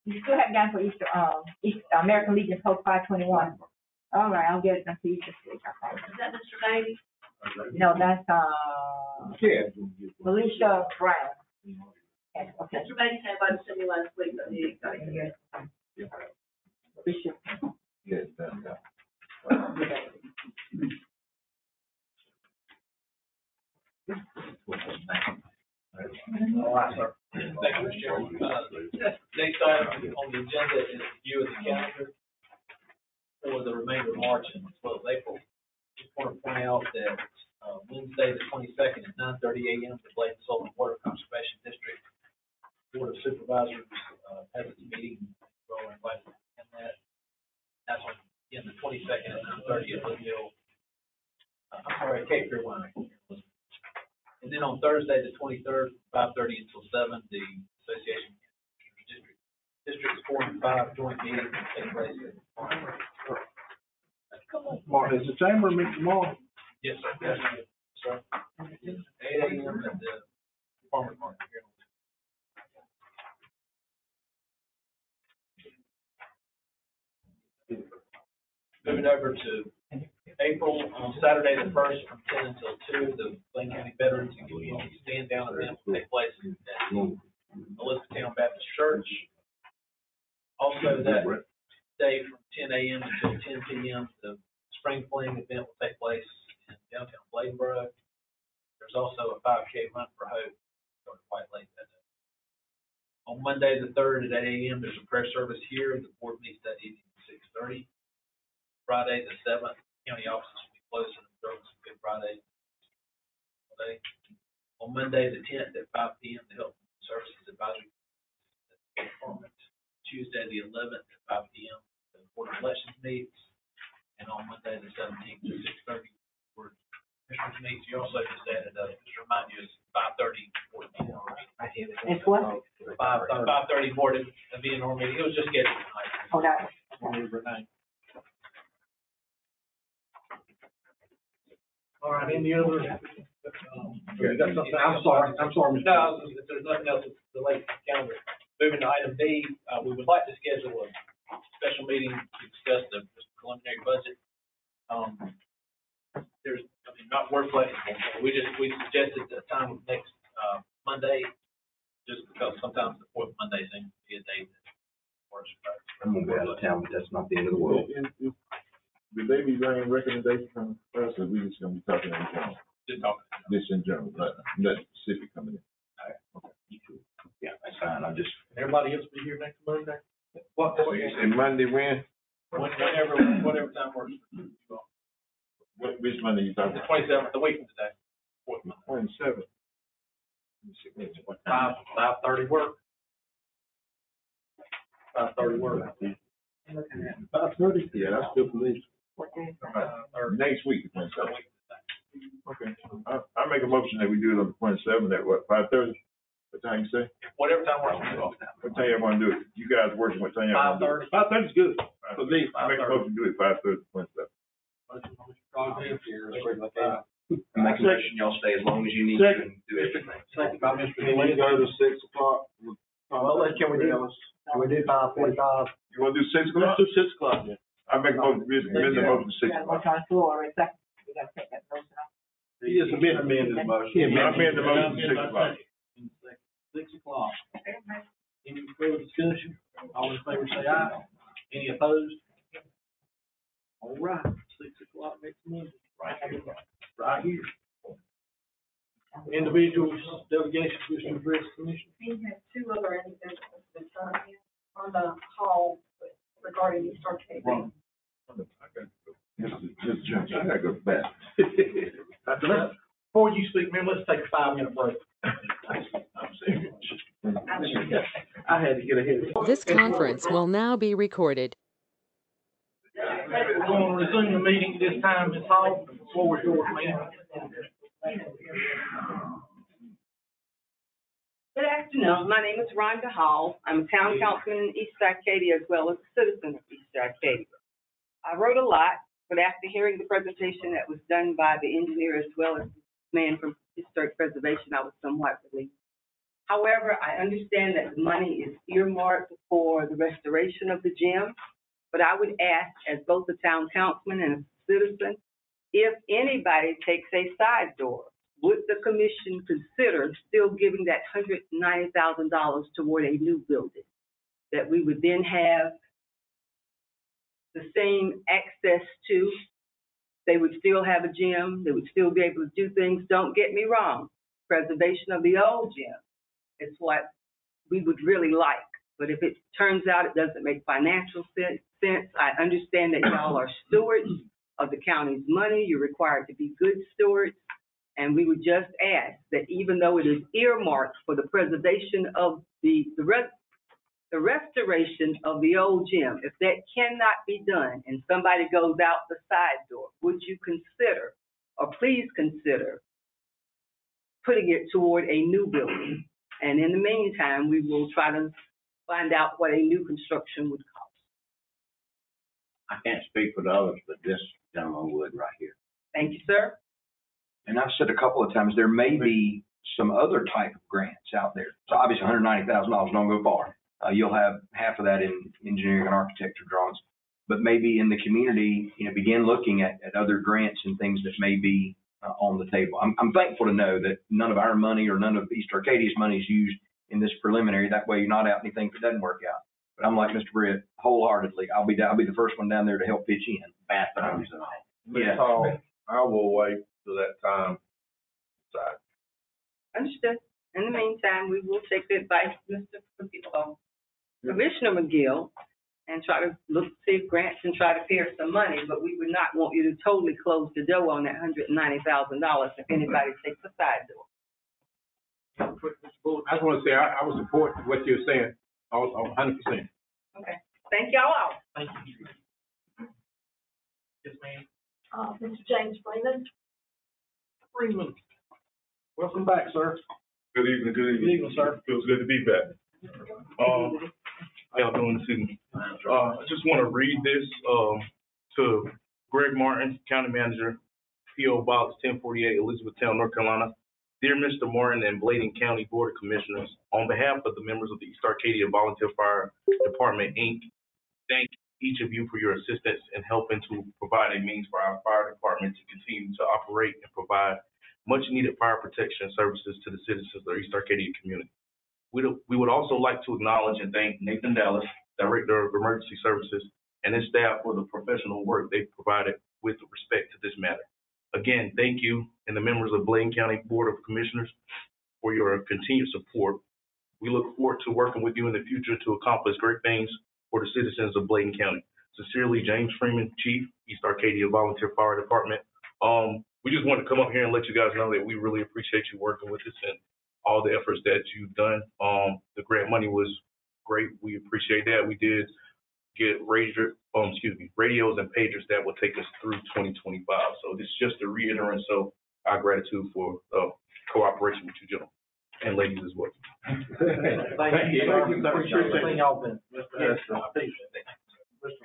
you still haven't gotten for East American Legion Post 521? All right, I'll get it done for you this week. Is that Mr. Davies? No, that's, Yeah. Felicia Brown. Okay. Mr. Davies had about to send me last week, but he got it here. Felicia. Yes, that's that. All right, sir. thank you, Mr. Chairman. Next item on the agenda is review of the calendar for the remainder of March and as well as April. Just want to point out that Wednesday, the 22nd at 9:30 a.m., the Bladen Solar Water Conservation District Board of Supervisors, has its meeting, we're invited to attend that. That's on, again, the 22nd at 9:30 at Woodville. I'm sorry, Cape Fear Winery. And then on Thursday, the 23rd, 5:30 until 7, the Association Districts 4 and 5 joint meeting will take place at Mark, is the chamber meet tomorrow? Yes, sir. Yes, sir. 8 a.m. at the farmer's market here. Moving over to April, on Saturday the 1st from 10 until 2, the Bladen County Veterans and Community Stand Down event will take place at Elizabethtown Baptist Church. Also that day from 10 a.m. until 10 p.m., the Spring Fling event will take place in downtown Bladenboro. There's also a 5K run for hope, starting quite late that day. On Monday the 3rd at 8 a.m., there's a prayer service here. The board meets that evening at 6:30. Friday the 7th, county offices will be closed in observance of Good Friday. On Monday the 10th at 5 p.m., the Health and Services Advisory Department. Tuesday the 11th at 5 p.m., the Board of Elections meets. And on Monday the 17th at 6:30, Board of Commissioners meets. You also just added, just remind you, it's 5:30 Board of BNR meeting. It's what? 5:30 Board of BNR meeting. It was just scheduled tonight. Oh, that. All right, any other? You got something? I'm sorry, Mr. No, if there's nothing else, it's the late calendar. Moving to item B, we would like to schedule a special meeting to discuss the preliminary budget. There's, not we're flexible. We suggested the time of next, Monday, just because sometimes the fourth Monday seems to be a day that works. I'm gonna be out of town, but that's not the end of the world. Will they be bringing recommendations from us, or we just gonna be talking in general? Just talking. Just in general, not specific coming in. Yeah, that's fine. I'm just. Everybody else be here next Monday? And Monday when? Whatever time works. Which Monday you talking The about? 27th, the week from today. 27th. 5:30 work. 5:30 work. 5:30? Yeah, that's good for me. Next week, the 27th. Okay. I make a motion that we do it on the 27th at what, 5:30? What time you say? Whatever time works for you. What time you want to do it? You guys working, what time you want to do it? 5:30 is good. For me, I make a motion to do it 5:30, 27th. Make a motion, y'all stay as long as you need to and do everything. Second by Mr. Lee. Go to 6 o'clock. Well, can we do 5:45? You want to do 6 o'clock? Let's do 6 o'clock, yeah. I make a motion, amend the motion to 6 o'clock. What's on the floor, or second? We gotta take that motion off. He just amend his motion. I amend the motion to 6 o'clock. 6 o'clock. Any further discussion? All in favor say aye. Any opposed? All right, 6 o'clock next Monday. Right here. Individuals, delegations, wishing to address the commission. We have two other individuals that signed in on the call regarding the start date. Just jump, I gotta go back. Before you speak, man, let's take a 5-minute break. I'm serious. I had to get ahead. This conference will now be recorded. We're going to resume the meeting this time, Ms. Hall, before we go with me. Good afternoon. My name is Rhonda Hall. I'm a town councilman in East Arcadia as well as a citizen of East Arcadia. I wrote a lot, but after hearing the presentation that was done by the engineer as well as the man from Historic Preservation, I was somewhat relieved. However, I understand that the money is earmarked for the restoration of the gym, but I would ask, as both a town councilman and a citizen, if anybody takes a side door, would the commission consider still giving that $190,000 toward a new building? That we would then have the same access to, they would still have a gym, they would still be able to do things. Don't get me wrong, preservation of the old gym is what we would really like. But if it turns out it doesn't make financial sense, I understand that y'all are stewards of the county's money. You're required to be good stewards. And we would just ask that even though it is earmarked for the preservation of the restoration of the old gym, if that cannot be done and somebody goes out the side door, would you consider, or please consider, putting it toward a new building? And in the meantime, we will try to find out what a new construction would cost. I can't speak for the others, but this gentleman would right here. Thank you, sir. And I've said a couple of times, there may be some other type of grants out there. So obviously $190,000 don't go far. You'll have half of that in engineering and architecture drawings, but maybe in the community, begin looking at other grants and things that may be on the table. I'm thankful to know that none of our money or none of East Arcadia's money is used in this preliminary. That way you're not out anything if it doesn't work out. But I'm like Mr. Britt, wholeheartedly, I'll be the first one down there to help pitch in. Bathrooms and all. Ms. Hall, I will wait till that time. Understood. In the meantime, we will take the advice of Commissioner McGill and try to look to see if grants and try to pair some money, but we would not want you to totally close the door on that $190,000 if anybody takes a side door. I just want to say, I would support what you're saying, 100%. Okay. Thank y'all all. Thank you. Yes, ma'am. Mr. James Freeman. Freeman. Welcome back, sir. Good evening, Good evening, sir. Feels good to be back. How y'all doing this evening? I just want to read this to Greg Martin, County Manager, P.O. Box 1048, Elizabethtown, North Carolina. Dear Mr. Martin and Bladen County Board of Commissioners, on behalf of the members of the East Arcadia Volunteer Fire Department, Inc., thank each of you for your assistance in helping to provide a means for our fire department to continue to operate and provide much-needed fire protection services to the citizens of the East Arcadia community. We would also like to acknowledge and thank Nathan Dallas, Director of Emergency Services, and his staff for the professional work they've provided with respect to this matter. Again, thank you and the members of Bladen County Board of Commissioners for your continued support. We look forward to working with you in the future to accomplish great things for the citizens of Bladen County. Sincerely, James Freeman, Chief, East Arcadia Volunteer Fire Department. We just wanted to come up here and let you guys know that we really appreciate you working with us and all the efforts that you've done. The grant money was great. We appreciate that. We did get radios and pagers that will take us through 2025. So this is just a reiterance of our gratitude for cooperation with you gentlemen and ladies as well. Thank you. Appreciate everything y'all been. Mr.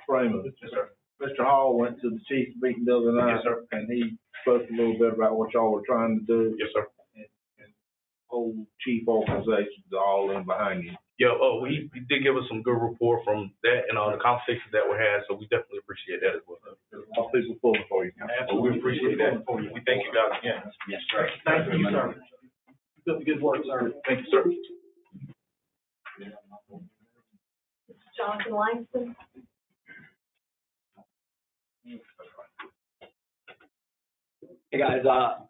Freeman. Yes, sir. Mr. Hall went to the chief meeting the other night. Yes, sir. And he spoke a little bit about what y'all were trying to do. Yes, sir. And whole chief organizations are all in behind you. Yeah, he did give us some good rapport from that and the conversations that we had, so we definitely appreciate that as well. All people pulling for you. We appreciate that. We thank you guys again. Yes, sir. Thank you, sir. Good work, sir. Thank you, sir. Jonathan Langston. Hey guys,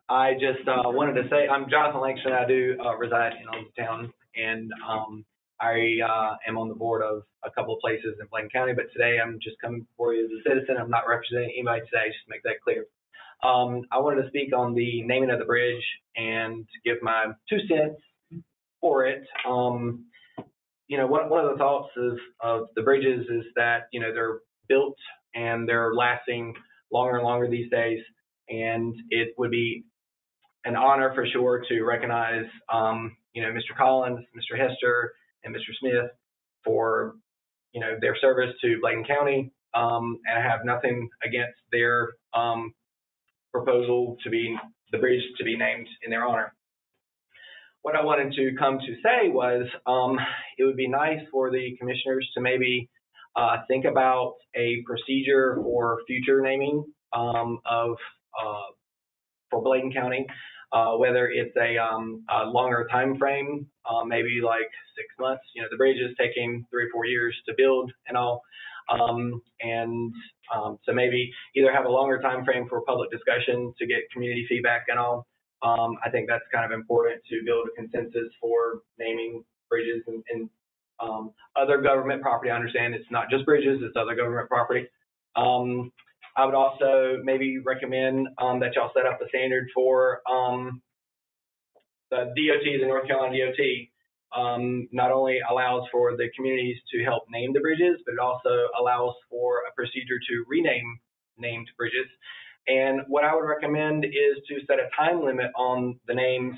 I just wanted to say I'm Jonathan Langston. I do reside in Elizabethtown, and I am on the board of a couple of places in Bladen County. But today I'm just coming before you as a citizen. I'm not representing anybody today. Just to make that clear. I wanted to speak on the naming of the bridge and give my 2 cents for it. One of the thoughts of the bridges is that they're built and they're lasting longer and longer these days. And it would be an honor for sure to recognize, Mr. Collins, Mr. Hester, and Mr. Smith for, their service to Bladen County. And I have nothing against their proposal the bridge to be named in their honor. What I wanted to come to say was it would be nice for the commissioners to maybe think about a procedure for future naming for Bladen County, whether it's a longer time frame, maybe like 6 months. The bridge is taking 3 or 4 years to build and all. So maybe either have a longer time frame for public discussion to get community feedback and all. I think that's kind of important to build a consensus for naming bridges and other government property. I understand it's not just bridges, it's other government property. I would also maybe recommend, that y'all set up a standard for, the DOT, the North Carolina DOT, not only allows for the communities to help name the bridges, but it also allows for a procedure to rename named bridges. And what I would recommend is to set a time limit on the names,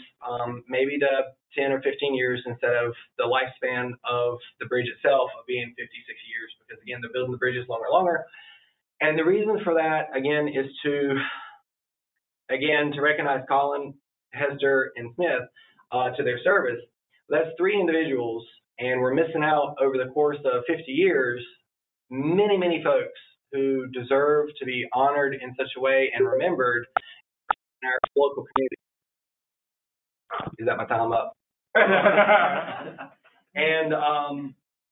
maybe to 10 or 15 years instead of the lifespan of the bridge itself of being 50, 60 years, because again, they're building the bridges longer and longer. And the reason for that, again, is to recognize Colin, Hester, and Smith to their service. That's 3 individuals, and we're missing out over the course of 50 years, many, many folks who deserve to be honored in such a way and remembered in our local community. Is that my time up? And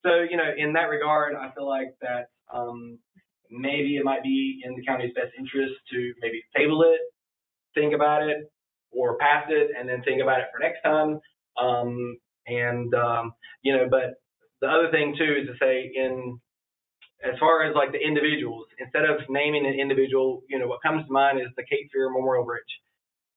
so, you know, in that regard, I feel like that maybe it might be in the county's best interest to maybe table it, think about it, or pass it, and then think about it for next time. You know, but the other thing too is to say, as far as like the individuals, instead of naming an individual, you know, what comes to mind is the Cape Fear Memorial Bridge.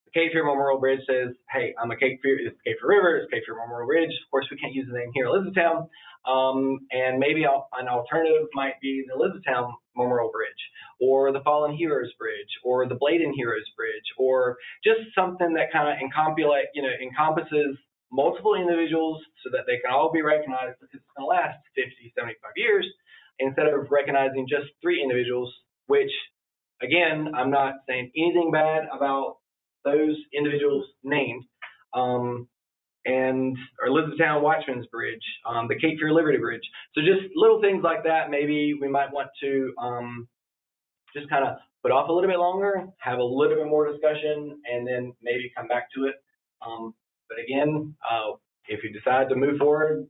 The Cape Fear Memorial Bridge says, hey, I'm a Cape Fear, it's Cape Fear River, it's Cape Fear Memorial Bridge. Of course, we can't use the name here in Elizabethtown. And maybe an alternative might be the Elizabethtown Memorial Bridge, or the Fallen Heroes Bridge, or the Bladen Heroes Bridge, or just something that kind of encompasses multiple individuals so that they can all be recognized, because it's going to last 50, 75 years, instead of recognizing just 3 individuals, which, again, I'm not saying anything bad about those individuals named, or Elizabethtown Watchman's Bridge, the Cape Fear Liberty Bridge. So just little things like that, maybe we might want to just kind of put off a little bit longer, have a little bit more discussion, and then maybe come back to it. But again, if you decide to move forward,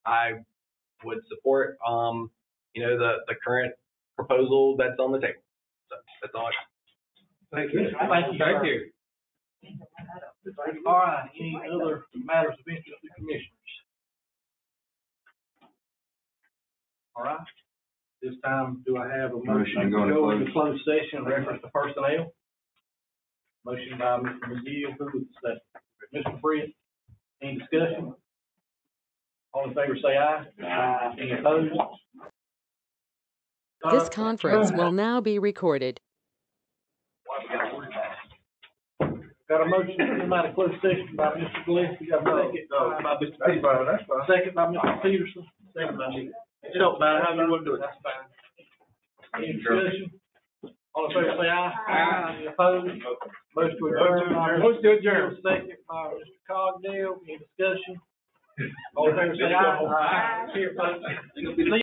I would support, you know, the current proposal that's on the table. So that's all I got. Thank you. Thank you. Thank you. All right, any other matters of interest to commissioners? All right, this time, do I have a motion to go into closed session reference to personnel? Motion by Mr. McGill, who was second? Mr. Britt, any discussion? All in favor, say aye. Aye. Any opposed? This conference will now be recorded. Got a motion to come out of closed session by Mr. Gillespie, got a second by Mr. Peterson. Second by Mr. Peterson, second by me. It don't matter how you want to do it. That's fine. Any discussion? All in favor, say aye. Aye. Any opposed? Motion to adjourn. Motion to adjourn. Second by Mr. Cogdell, any discussion? All in favor, say aye. Aye. Here, folks.